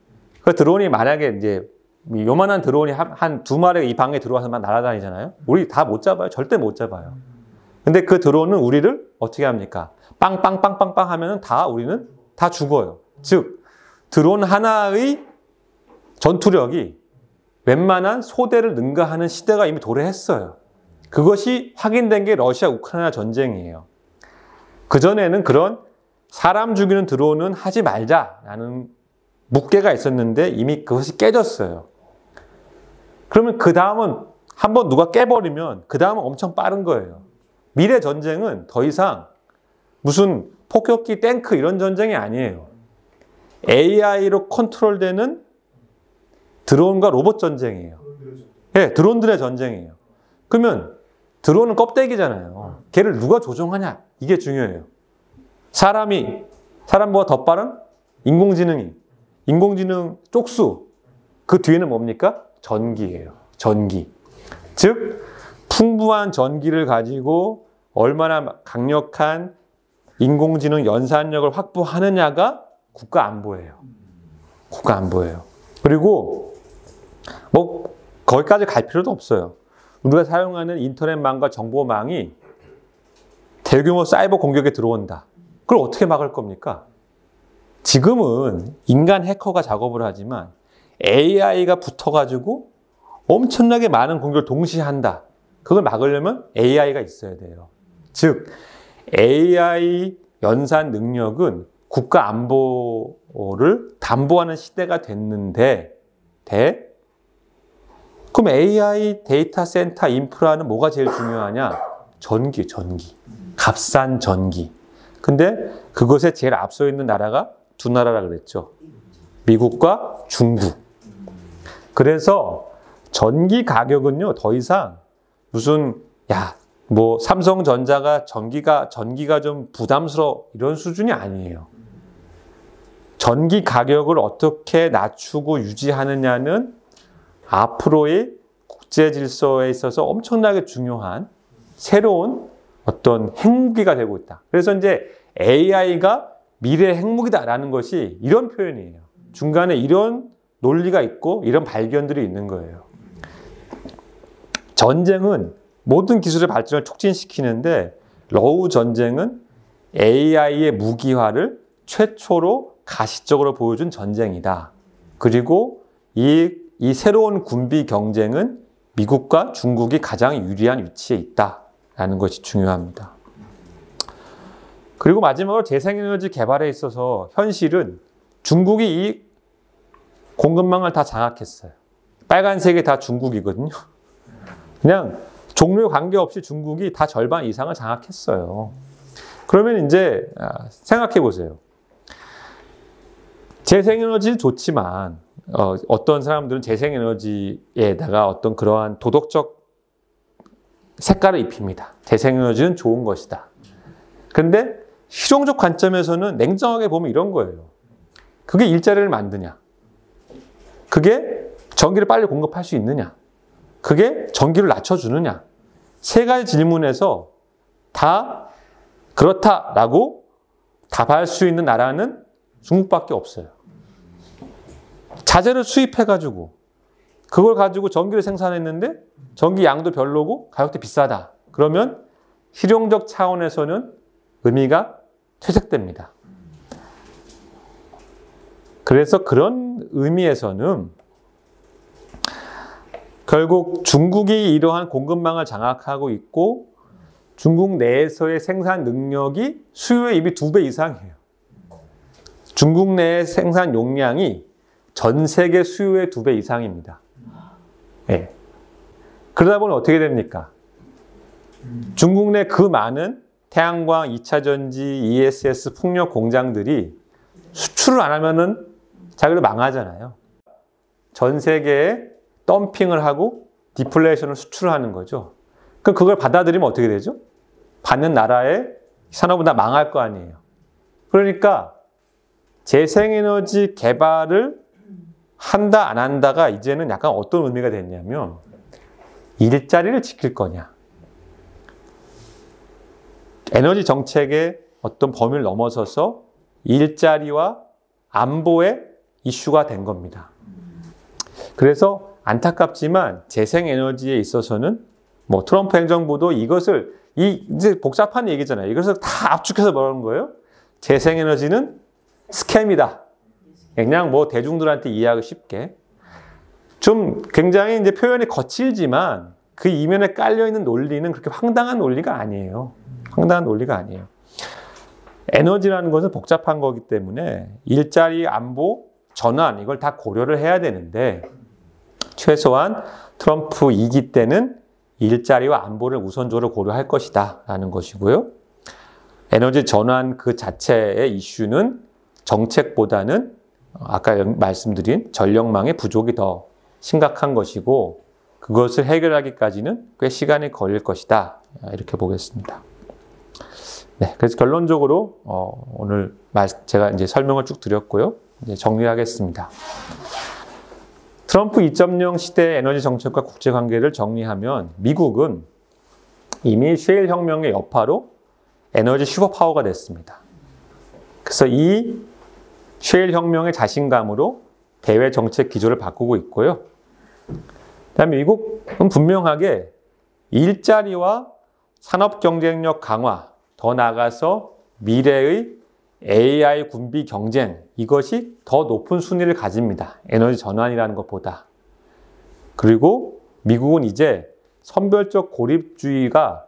그 드론이 만약에 이제 요만한 드론이 한 2마리 이 방에 들어와서만 날아다니잖아요. 우리 다 못 잡아요. 절대 못 잡아요. 근데 그 드론은 우리를 어떻게 합니까? 빵빵빵빵빵 하면은 우리는 다 죽어요. 즉 드론 하나의 전투력이 웬만한 소대를 능가하는 시대가 이미 도래했어요. 그것이 확인된 게 러시아 우크라이나 전쟁이에요. 그전에는 그런 사람 죽이는 드론은 하지 말자라는 묵계가 있었는데 이미 그것이 깨졌어요. 그러면 그 다음은 한번 누가 깨버리면 그 다음은 엄청 빠른 거예요. 미래 전쟁은 더 이상 무슨 폭격기, 탱크 이런 전쟁이 아니에요. AI로 컨트롤되는 드론과 로봇 전쟁이에요. 네, 드론들의 전쟁이에요. 그러면 드론은 껍데기잖아요. 걔를 누가 조종하냐? 이게 중요해요. 사람보다 더 빠른 인공지능이, 인공지능 쪽수, 그 뒤에는 뭡니까? 전기예요. 전기. 즉, 풍부한 전기를 가지고 얼마나 강력한 인공지능 연산력을 확보하느냐가 국가 안보예요. 국가 안보예요. 그리고 뭐 거기까지 갈 필요도 없어요. 우리가 사용하는 인터넷망과 정보망이 대규모 사이버 공격에 들어온다. 그걸 어떻게 막을 겁니까? 지금은 인간 해커가 작업을 하지만 AI가 붙어가지고 엄청나게 많은 공격을 동시에 한다. 그걸 막으려면 AI가 있어야 돼요. 즉, AI 연산 능력은 국가 안보를 담보하는 시대가 됐는데, 그럼 AI 데이터 센터 인프라는 뭐가 제일 중요하냐? 전기. 값싼 전기. 근데 그것에 제일 앞서 있는 나라가 두 나라라 그랬죠. 미국과 중국. 그래서 전기 가격은요, 더 이상 무슨, 뭐 삼성전자가 전기가 좀 부담스러워 이런 수준이 아니에요. 전기 가격을 어떻게 낮추고 유지하느냐는 앞으로의 국제 질서에 있어서 엄청나게 중요한 새로운 어떤 핵무기가 되고 있다. 그래서 이제 AI가 미래의 핵무기다라는 것이 이런 표현이에요. 중간에 이런 논리가 있고 이런 발견들이 있는 거예요. 전쟁은 모든 기술의 발전을 촉진시키는데 러우 전쟁은 AI의 무기화를 최초로 가시적으로 보여준 전쟁이다. 그리고 이 새로운 군비 경쟁은 미국과 중국이 가장 유리한 위치에 있다라는 것이 중요합니다. 그리고 마지막으로 재생에너지 개발에 있어서 현실은 중국이 이 공급망을 다 장악했어요. 빨간색이 다 중국이거든요. 그냥 종류에 관계없이 중국이 다 절반 이상을 장악했어요. 그러면 이제 생각해 보세요. 재생에너지는 좋지만 어떤 사람들은 재생에너지에다가 어떤 그러한 도덕적 색깔을 입힙니다. 재생에너지는 좋은 것이다. 근데 실용적 관점에서는 냉정하게 보면 이런 거예요. 그게 일자리를 만드냐? 그게 전기를 빨리 공급할 수 있느냐? 그게 전기를 낮춰주느냐? 세 가지 질문에서 다 그렇다라고 답할 수 있는 나라는 중국밖에 없어요. 자재를 수입해가지고 그걸 가지고 전기를 생산했는데 전기 양도 별로고 가격도 비싸다. 그러면 실용적 차원에서는 의미가 퇴색됩니다. 그래서 그런 의미에서는 결국 중국이 이러한 공급망을 장악하고 있고 중국 내에서의 생산 능력이 수요의 이미 2배 이상이에요. 중국 내의 생산 용량이 전 세계 수요의 2배 이상입니다. 네. 그러다 보면 어떻게 됩니까? 중국 내 그 많은 태양광, 2차전지, ESS 풍력 공장들이 수출을 안 하면은 자기들 망하잖아요. 전 세계에 덤핑을 하고 디플레이션을 수출하는 거죠. 그럼 그걸 받아들이면 어떻게 되죠? 받는 나라의 산업은 다 망할 거 아니에요. 그러니까 재생에너지 개발을 한다 안 한다가 이제는 약간 어떤 의미가 됐냐면 일자리를 지킬 거냐. 에너지 정책의 어떤 범위를 넘어서서 일자리와 안보의 이슈가 된 겁니다. 그래서 안타깝지만 재생에너지에 있어서는 뭐 트럼프 행정부도 이것을 이제 복잡한 얘기잖아요. 이것을 다 압축해서 뭐라는 거예요? 재생에너지는 스캠이다. 그냥 뭐 대중들한테 이해하기 쉽게. 좀 굉장히 이제 표현이 거칠지만 그 이면에 깔려있는 논리는 그렇게 황당한 논리가 아니에요. 황당한 논리가 아니에요. 에너지라는 것은 복잡한 거기 때문에 일자리, 안보, 전환 이걸 다 고려를 해야 되는데 최소한 트럼프 2기 때는 일자리와 안보를 우선적으로 고려할 것이다 라는 것이고요. 에너지 전환 그 자체의 이슈는 정책보다는 아까 말씀드린 전력망의 부족이 더 심각한 것이고 그것을 해결하기까지는 꽤 시간이 걸릴 것이다. 이렇게 보겠습니다. 네, 그래서 결론적으로 오늘 제가 이제 설명을 쭉 드렸고요. 이제 정리하겠습니다. 트럼프 2.0 시대의 에너지 정책과 국제 관계를 정리하면 미국은 이미 셰일 혁명의 여파로 에너지 슈퍼파워가 됐습니다. 그래서 이 셰일 혁명의 자신감으로 대외 정책 기조를 바꾸고 있고요. 그다음에 미국은 분명하게 일자리와 산업 경쟁력 강화, 더 나아가서 미래의 AI 군비 경쟁, 이것이 더 높은 순위를 가집니다. 에너지 전환이라는 것보다. 그리고 미국은 이제 선별적 고립주의가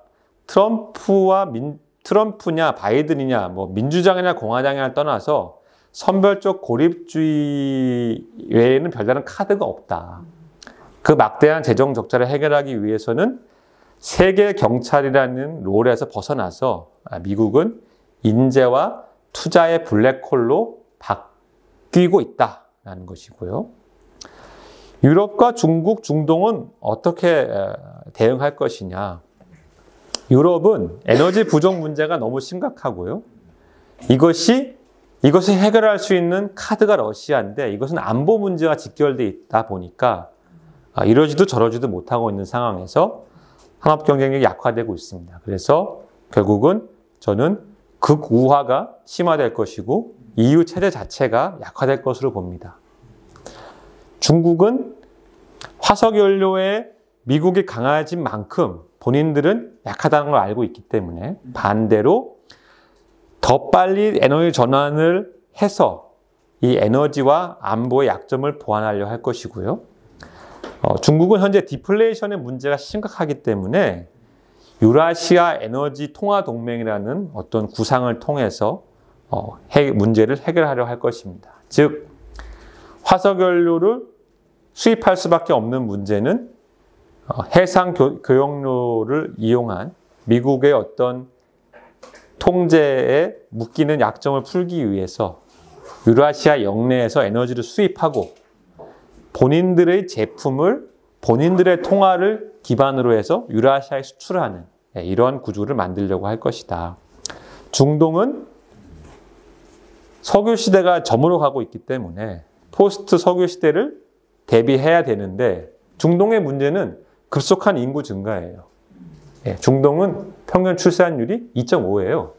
트럼프냐 바이든이냐 뭐 민주당이나 공화당이나 떠나서 선별적 고립주의 외에는 별다른 카드가 없다. 그 막대한 재정 적자를 해결하기 위해서는 세계 경찰이라는 롤에서 벗어나서 미국은 인재와 투자의 블랙홀로 바뀌고 있다라는 것이고요. 유럽과 중국, 중동은 어떻게 대응할 것이냐. 유럽은 에너지 부족 문제가 너무 심각하고요. 이것을 해결할 수 있는 카드가 러시아인데 이것은 안보 문제와 직결되어 있다 보니까 이러지도 저러지도 못하고 있는 상황에서 산업 경쟁력이 약화되고 있습니다. 그래서 결국은 저는 극우화가 심화될 것이고 EU 체제 자체가 약화될 것으로 봅니다. 중국은 화석연료에 미국이 강해진 만큼 본인들은 약하다는 걸 알고 있기 때문에 반대로 더 빨리 에너지 전환을 해서 이 에너지와 안보의 약점을 보완하려 할 것이고요. 중국은 현재 디플레이션의 문제가 심각하기 때문에 유라시아 에너지 통화 동맹이라는 어떤 구상을 통해서 문제를 해결하려 할 것입니다. 즉 화석연료를 수입할 수밖에 없는 문제는 해상 교역로를 이용한 미국의 어떤 통제에 묶이는 약점을 풀기 위해서 유라시아 영내에서 에너지를 수입하고 본인들의 제품을 본인들의 통화를 기반으로 해서 유라시아에 수출하는 이러한 구조를 만들려고 할 것이다. 중동은 석유 시대가 저물어 가고 있기 때문에 포스트 석유 시대를 대비해야 되는데 중동의 문제는 급속한 인구 증가예요. 중동은 평균 출산율이 2.5예요.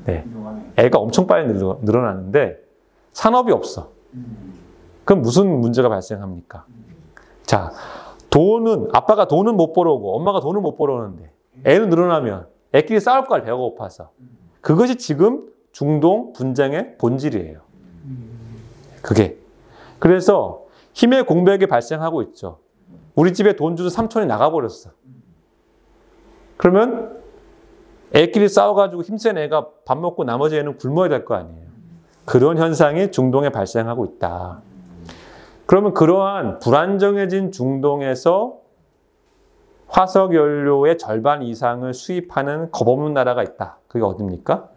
네. 애가 엄청 빨리 늘어나는데 산업이 없어. 그럼 무슨 문제가 발생합니까? 자, 아빠가 돈은 못 벌어오고 엄마가 돈은 못 벌어오는데 애는 늘어나면 애끼리 싸울 걸 배가 고파서. 그것이 지금 중동 분쟁의 본질이에요. 그게. 그래서 힘의 공백이 발생하고 있죠. 우리 집에 돈 주던 삼촌이 나가버렸어. 그러면 애끼리 싸워가지고 힘센 애가 밥 먹고 나머지 애는 굶어야 될 거 아니에요. 그런 현상이 중동에 발생하고 있다. 그러면 그러한 불안정해진 중동에서 화석연료의 절반 이상을 수입하는 겁없는 나라가 있다. 그게 어딥니까?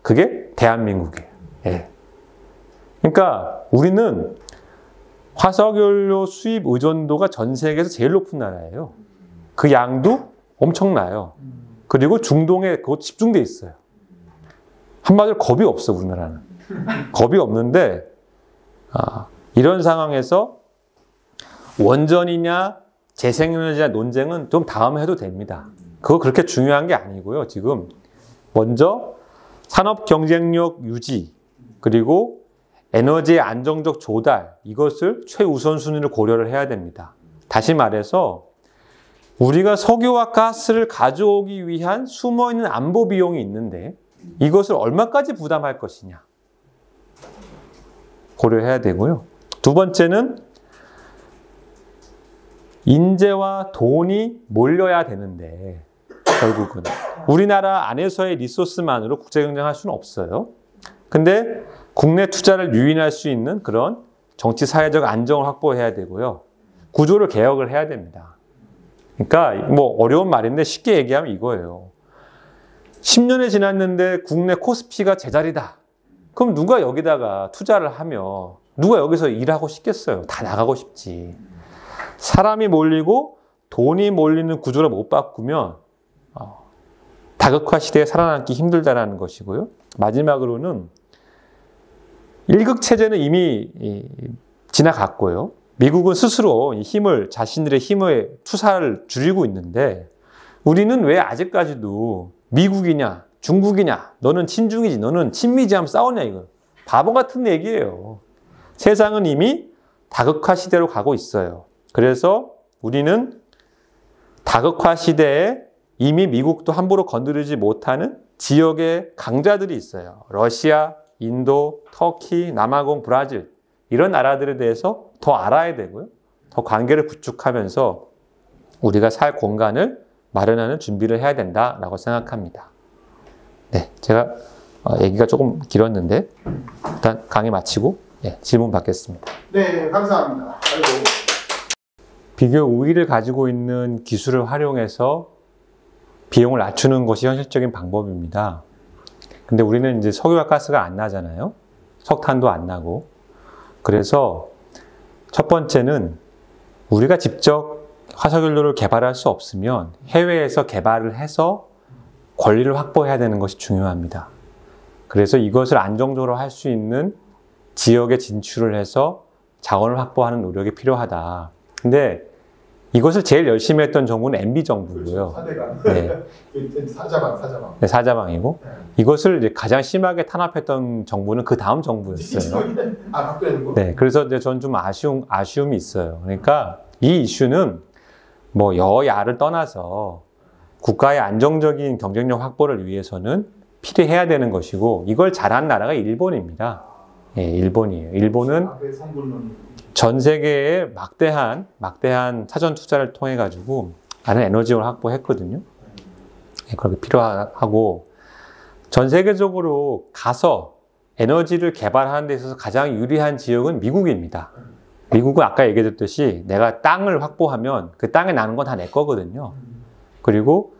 그게 대한민국이에요. 예. 그러니까 우리는 화석연료 수입 의존도가 전 세계에서 제일 높은 나라예요. 그 양도 엄청나요. 그리고 중동에 그것 집중돼 있어요. 한마디로 겁이 없어, 우리나라는. 겁이 없는데 이런 상황에서 원전이냐 재생에너지냐 논쟁은 좀 다음에 해도 됩니다. 그거 그렇게 중요한 게 아니고요. 지금 먼저 산업 경쟁력 유지 그리고 에너지의 안정적 조달 이것을 최우선순위로 고려를 해야 됩니다. 다시 말해서 우리가 석유와 가스를 가져오기 위한 숨어있는 안보 비용이 있는데 이것을 얼마까지 부담할 것이냐. 고려해야 되고요. 두 번째는 인재와 돈이 몰려야 되는데 결국은 우리나라 안에서의 리소스만으로 국제 경쟁할 수는 없어요. 근데 국내 투자를 유인할 수 있는 그런 정치 사회적 안정을 확보해야 되고요. 구조를 개혁을 해야 됩니다. 그러니까 뭐 어려운 말인데 쉽게 얘기하면 이거예요. 10년이 지났는데 국내 코스피가 제자리다. 그럼 누가 여기다가 투자를 하며 누가 여기서 일하고 싶겠어요? 다 나가고 싶지. 사람이 몰리고 돈이 몰리는 구조를 못 바꾸면 다극화 시대에 살아남기 힘들다라는 것이고요. 마지막으로는 일극 체제는 이미 지나갔고요. 미국은 스스로 자신들의 힘을 투사를 줄이고 있는데 우리는 왜 아직까지도 미국이냐 중국이냐 너는 친중이지 너는 친미지 하면 싸우냐 이거 바보 같은 얘기예요. 세상은 이미 다극화 시대로 가고 있어요. 그래서 우리는 다극화 시대에 이미 미국도 함부로 건드리지 못하는 지역의 강자들이 있어요. 러시아, 인도, 터키, 남아공, 브라질 이런 나라들에 대해서 더 알아야 되고요. 더 관계를 구축하면서 우리가 살 공간을 마련하는 준비를 해야 된다라고 생각합니다. 네, 제가 얘기가 조금 길었는데 일단 강의 마치고 질문 받겠습니다. 네, 감사합니다. 비교 우위를 가지고 있는 기술을 활용해서 비용을 낮추는 것이 현실적인 방법입니다. 근데 우리는 이제 석유와 가스가 안 나잖아요. 석탄도 안 나고. 그래서 첫 번째는 우리가 직접 화석연료를 개발할 수 없으면 해외에서 개발을 해서 권리를 확보해야 되는 것이 중요합니다. 그래서 이것을 안정적으로 할 수 있는 지역에 진출을 해서 자원을 확보하는 노력이 필요하다. 근데 이것을 제일 열심히 했던 정부는 MB 정부고요. 사대강. 네. 사자방. 네, 사자방이고. 네. 이것을 이제 가장 심하게 탄압했던 정부는 그 다음 정부였어요. 아, 바뀌는 거? 네, 그래서 이제 전 좀 아쉬움이 있어요. 그러니까 이 이슈는 뭐 여야를 떠나서 국가의 안정적인 경쟁력 확보를 위해서는 필요해야 되는 것이고 이걸 잘한 나라가 일본입니다. 예, 일본이에요. 일본은 전 세계에 막대한 사전 투자를 통해 가지고 많은 에너지를 확보했거든요. 예, 그렇게 필요하고 전 세계적으로 가서 에너지를 개발하는 데 있어서 가장 유리한 지역은 미국입니다. 미국은 아까 얘기했듯이 내가 땅을 확보하면 그 땅에 나는 건 다 내 거거든요. 그리고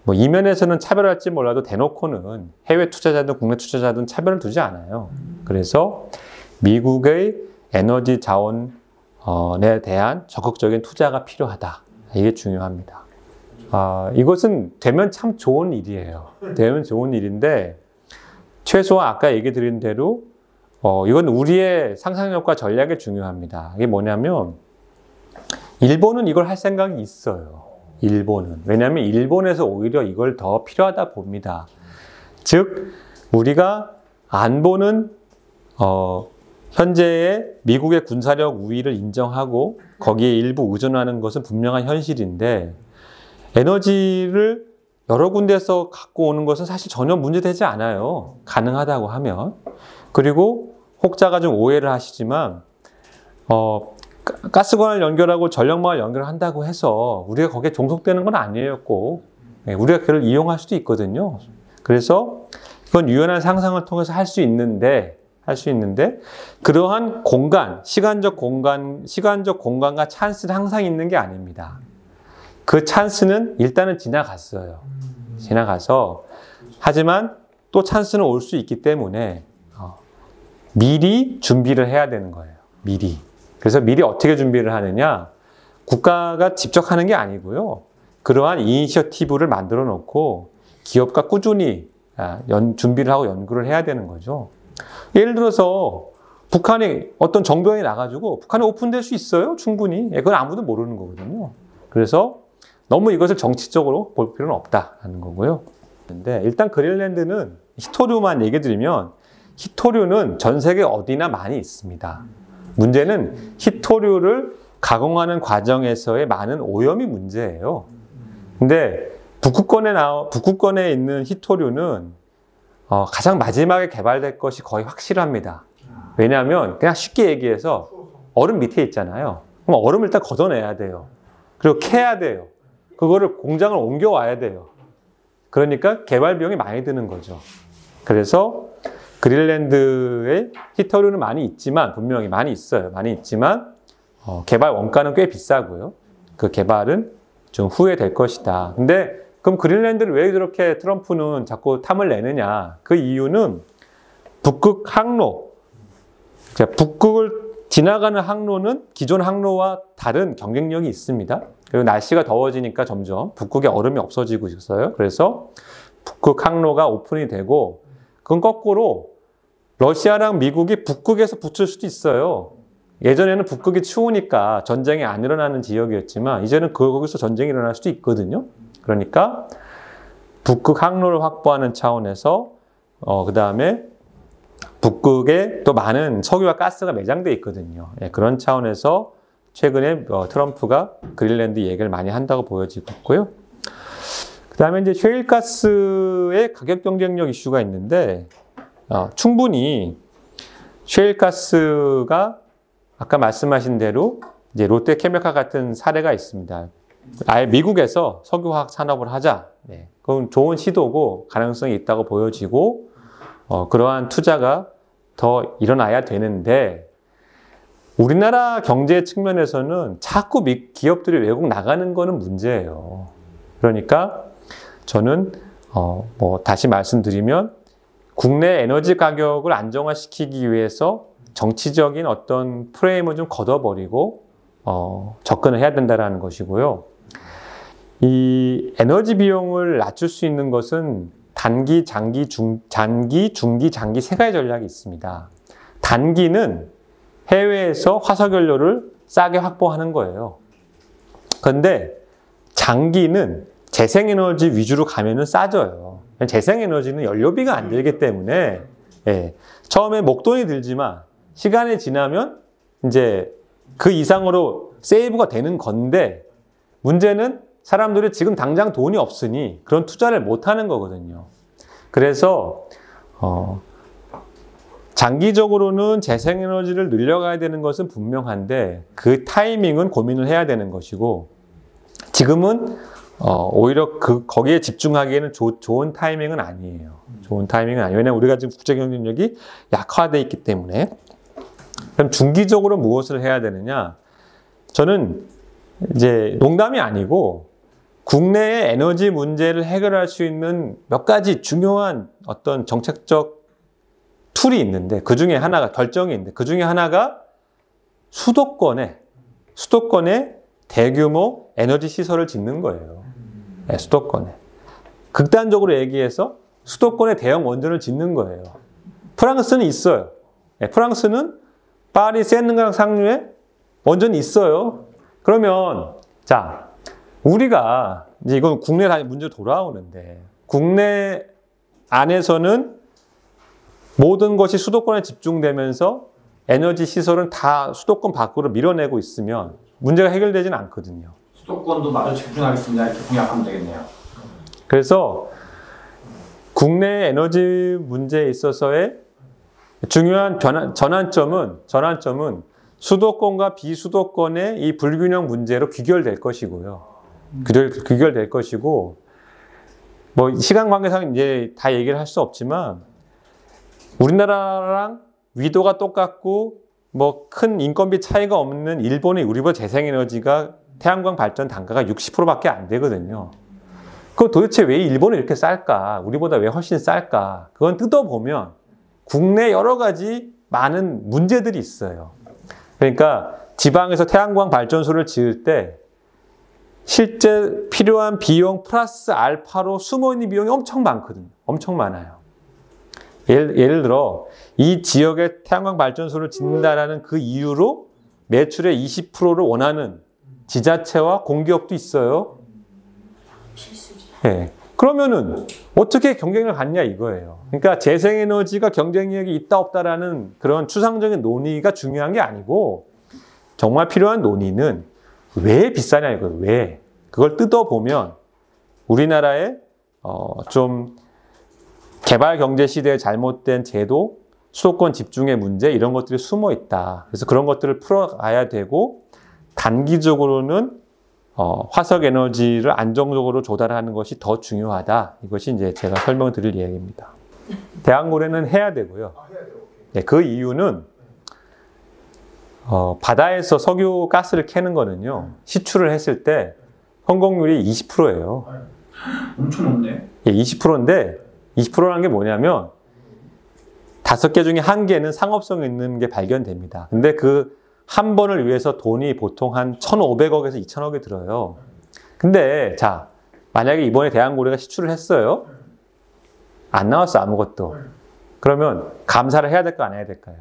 뭐 이면에서는 차별할지 몰라도 대놓고는 해외 투자자든 국내 투자자든 차별을 두지 않아요. 그래서 미국의 에너지 자원에 대한 적극적인 투자가 필요하다. 이게 중요합니다. 이것은 되면 참 좋은 일이에요. 되면 좋은 일인데 최소한 아까 얘기 드린 대로 이건 우리의 상상력과 전략이 중요합니다. 이게 뭐냐면 일본은 이걸 할 생각이 있어요. 일본은. 왜냐하면 일본에서 오히려 이걸 더 필요하다 봅니다. 즉 우리가 안보는 현재의 미국의 군사력 우위를 인정하고 거기에 일부 의존하는 것은 분명한 현실인데 에너지를 여러 군데에서 갖고 오는 것은 사실 전혀 문제되지 않아요. 가능하다고 하면. 그리고 혹자가 좀 오해를 하시지만 가스관을 연결하고 전력망을 연결한다고 해서 우리가 거기에 종속되는 건 아니에요. 꼭. 우리가 그걸 이용할 수도 있거든요. 그래서 그건 유연한 상상을 통해서 할 수 있는데 그러한 시간적 공간과 찬스는 항상 있는 게 아닙니다. 그 찬스는 일단은 지나갔어요. 지나가서 하지만 또 찬스는 올 수 있기 때문에 미리 준비를 해야 되는 거예요. 미리. 그래서 미리 어떻게 준비를 하느냐? 국가가 직접 하는 게 아니고요. 그러한 이니셔티브를 만들어 놓고 기업과 꾸준히 준비를 하고 연구를 해야 되는 거죠. 예를 들어서 북한이 어떤 정병이 나가지고 북한이 오픈될 수 있어요? 충분히. 그건 아무도 모르는 거거든요. 그래서 너무 이것을 정치적으로 볼 필요는 없다는 거고요. 근데 일단 그린란드는 히토류만 얘기 드리면 히토류는 전 세계 어디나 많이 있습니다. 문제는 히토류를 가공하는 과정에서의 많은 오염이 문제예요. 근데 북극권에 있는 히토류는 가장 마지막에 개발될 것이 거의 확실합니다. 왜냐하면 그냥 쉽게 얘기해서 얼음 밑에 있잖아요. 그럼 얼음을 일단 걷어내야 돼요. 그리고 캐야 돼요. 그거를 공장을 옮겨와야 돼요. 그러니까 개발 비용이 많이 드는 거죠. 그래서 그린란드에 히터류는 많이 있지만, 분명히 많이 있어요. 많이 있지만 개발 원가는 꽤 비싸고요. 그 개발은 좀 후회될 것이다. 근데 그럼 그린란드를 왜 그렇게 트럼프는 자꾸 탐을 내느냐? 그 이유는 북극 항로, 북극을 지나가는 항로는 기존 항로와 다른 경쟁력이 있습니다. 그리고 날씨가 더워지니까 점점 북극에 얼음이 없어지고 있어요. 그래서 북극 항로가 오픈이 되고, 그건 거꾸로 러시아랑 미국이 북극에서 붙을 수도 있어요. 예전에는 북극이 추우니까 전쟁이 안 일어나는 지역이었지만 이제는 거기서 전쟁이 일어날 수도 있거든요. 그러니까 북극 항로를 확보하는 차원에서 그 다음에 북극에 또 많은 석유와 가스가 매장돼 있거든요. 예, 그런 차원에서 최근에 트럼프가 그린란드 얘기를 많이 한다고 보여지고 있고요. 그 다음에 이제 셰일가스의 가격 경쟁력 이슈가 있는데, 충분히 셰일가스가 아까 말씀하신 대로 이제 롯데케미칼 같은 사례가 있습니다. 아예 미국에서 석유화학 산업을 하자. 네, 그건 좋은 시도고 가능성이 있다고 보여지고, 그러한 투자가 더 일어나야 되는데, 우리나라 경제 측면에서는 자꾸 기업들이 외국 나가는 거는 문제예요. 그러니까 저는 다시 말씀드리면 국내 에너지 가격을 안정화시키기 위해서 정치적인 어떤 프레임을 좀 걷어버리고 접근을 해야 된다는 것이고요. 이 에너지 비용을 낮출 수 있는 것은 단기, 장기, 중기, 장기 세 가지 전략이 있습니다. 단기는 해외에서 화석연료를 싸게 확보하는 거예요. 그런데 장기는 재생에너지 위주로 가면은 싸져요. 재생에너지는 연료비가 안 들기 때문에, 예, 처음에 목돈이 들지만 시간이 지나면 이제 그 이상으로 세이브가 되는 건데, 문제는 사람들이 지금 당장 돈이 없으니 그런 투자를 못 하는 거거든요. 그래서 장기적으로는 재생에너지를 늘려가야 되는 것은 분명한데 그 타이밍은 고민을 해야 되는 것이고, 지금은 오히려 거기에 집중하기에는 좋은 타이밍은 아니에요. 좋은 타이밍은 아니에요. 왜냐하면 우리가 지금 국제 경쟁력이 약화되어 있기 때문에. 그럼 중기적으로 무엇을 해야 되느냐? 저는 이제 농담이 아니고 국내의 에너지 문제를 해결할 수 있는 몇 가지 중요한 어떤 정책적 툴이 있는데, 그 중에 하나가, 결정이 있는데, 그 중에 하나가 수도권에 대규모 에너지 시설을 짓는 거예요. 네, 수도권에. 극단적으로 얘기해서 수도권에 대형 원전을 짓는 거예요. 프랑스는 있어요. 네, 프랑스는 파리 세느강 상류에 원전이 있어요. 그러면 자, 우리가 이제 이건 국내 문제 돌아오는데, 국내 안에서는 모든 것이 수도권에 집중되면서 에너지 시설은 다 수도권 밖으로 밀어내고 있으면 문제가 해결되지는 않거든요. 수도권도 마저 집중하겠습니다. 이렇게 공약하면 되겠네요. 그래서 국내 에너지 문제에 있어서의 중요한 전환점은 수도권과 비수도권의 이 불균형 문제로 귀결될 것이고요. 귀결될 것이고, 뭐 시간 관계상 이제 다 얘기를 할 수 없지만 우리나라랑 위도가 똑같고 뭐 큰 인건비 차이가 없는 일본의 우리보다 재생에너지가 태양광 발전 단가가 60%밖에 안 되거든요. 그럼 도대체 왜 일본은 이렇게 쌀까? 우리보다 왜 훨씬 쌀까? 그건 뜯어보면 국내 여러 가지 많은 문제들이 있어요. 그러니까 지방에서 태양광 발전소를 지을 때 실제 필요한 비용 플러스 알파로 숨어있는 비용이 엄청 많거든요. 엄청 많아요. 예를 들어 이 지역에 태양광 발전소를 짓는다라는 그 이유로 매출의 20%를 원하는 지자체와 공기업도 있어요. 네. 그러면은 어떻게 경쟁력을 갖냐 이거예요. 그러니까 재생에너지가 경쟁력이 있다 없다라는 그런 추상적인 논의가 중요한 게 아니고, 정말 필요한 논의는 왜 비싸냐 이거예요. 왜? 그걸 뜯어보면 우리나라의 좀 개발 경제 시대의 잘못된 제도, 수도권 집중의 문제 이런 것들이 숨어 있다. 그래서 그런 것들을 풀어가야 되고 단기적으로는 화석 에너지를 안정적으로 조달하는 것이 더 중요하다. 이것이 이제 제가 설명드릴 이야기입니다. 대왕고래는 해야 되고요. 아, 해야 돼요. 오케이. 네, 그 이유는 바다에서 석유 가스를 캐는 거는요. 시추를 했을 때 성공률이 20%예요. 엄청 높네. 예, 20%인데 20%라는 게 뭐냐면 5개 중에 1개는 상업성 있는 게 발견됩니다. 근데 그 한 번을 위해서 돈이 보통 한 1,500억에서 2,000억이 들어요. 근데 자, 만약에 이번에 대왕고래가 시추를 했어요. 안 나왔어 아무것도. 그러면 감사를 해야 될까 안 해야 될까요?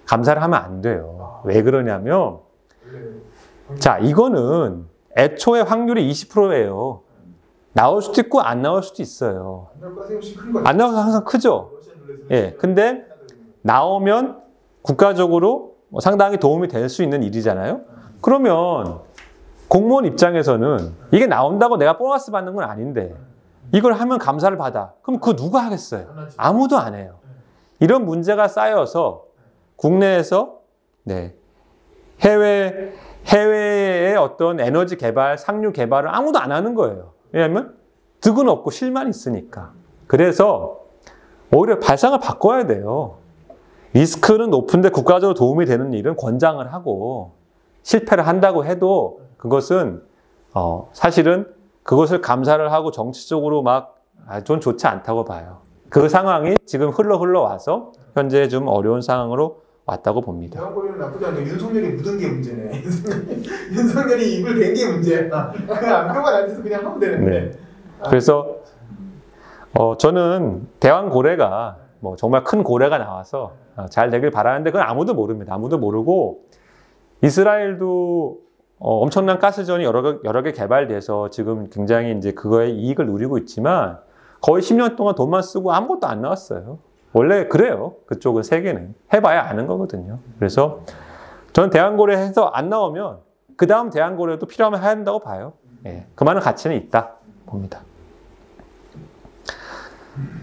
감사를 하면 안 돼요. 왜 그러냐면 자, 이거는 애초에 확률이 20%예요. 나올 수도 있고 안 나올 수도 있어요. 안 나와서 항상 크죠. 예, 근데 나오면 국가적으로 상당히 도움이 될 수 있는 일이잖아요. 그러면 공무원 입장에서는 이게 나온다고 내가 보너스 받는 건 아닌데 이걸 하면 감사를 받아. 그럼 그거 누가 하겠어요? 아무도 안 해요. 이런 문제가 쌓여서 국내에서 네, 해외의 어떤 에너지 개발, 상류 개발을 아무도 안 하는 거예요. 왜냐하면 득은 없고 실만 있으니까. 그래서 오히려 발상을 바꿔야 돼요. 리스크는 높은데 국가적으로 도움이 되는 일은 권장을 하고 실패를 한다고 해도 그것은 사실은 그것을 감사를 하고 정치적으로 막 좀 좋지 않다고 봐요. 그 상황이 지금 흘러와서 현재 좀 어려운 상황으로 왔다고 봅니다. 대왕고래는 나쁘지 않은데 윤석열이 묻은 게 문제네. 윤석열이 입을 댄 게 문제야. 안경만 안 돼서 그냥 하면 되는데. 네. 그래서 저는 대왕고래가 뭐 정말 큰 고래가 나와서 잘 되길 바라는데 그건 아무도 모릅니다. 아무도 모르고 이스라엘도 엄청난 가스전이 여러 개 개발돼서 지금 굉장히 이제 그거에 이익을 누리고 있지만 거의 10년 동안 돈만 쓰고 아무것도 안 나왔어요. 원래 그래요. 그쪽은 세계는. 해봐야 아는 거거든요. 그래서 저는 대왕고래 해서 안 나오면 그 다음 대왕고래도 필요하면 해야 한다고 봐요. 예, 그만한 가치는 있다 봅니다.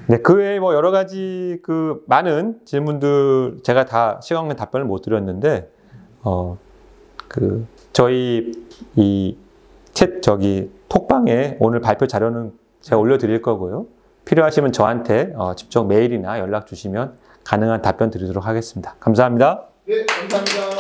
네, 그 외에 뭐 여러 가지 그 많은 질문들 제가 다 시간과 답변을 못 드렸는데 저희 이 톡방에 오늘 발표 자료는 제가 올려드릴 거고요. 필요하시면 저한테 직접 메일이나 연락 주시면 가능한 답변 드리도록 하겠습니다. 감사합니다. 네, 감사합니다.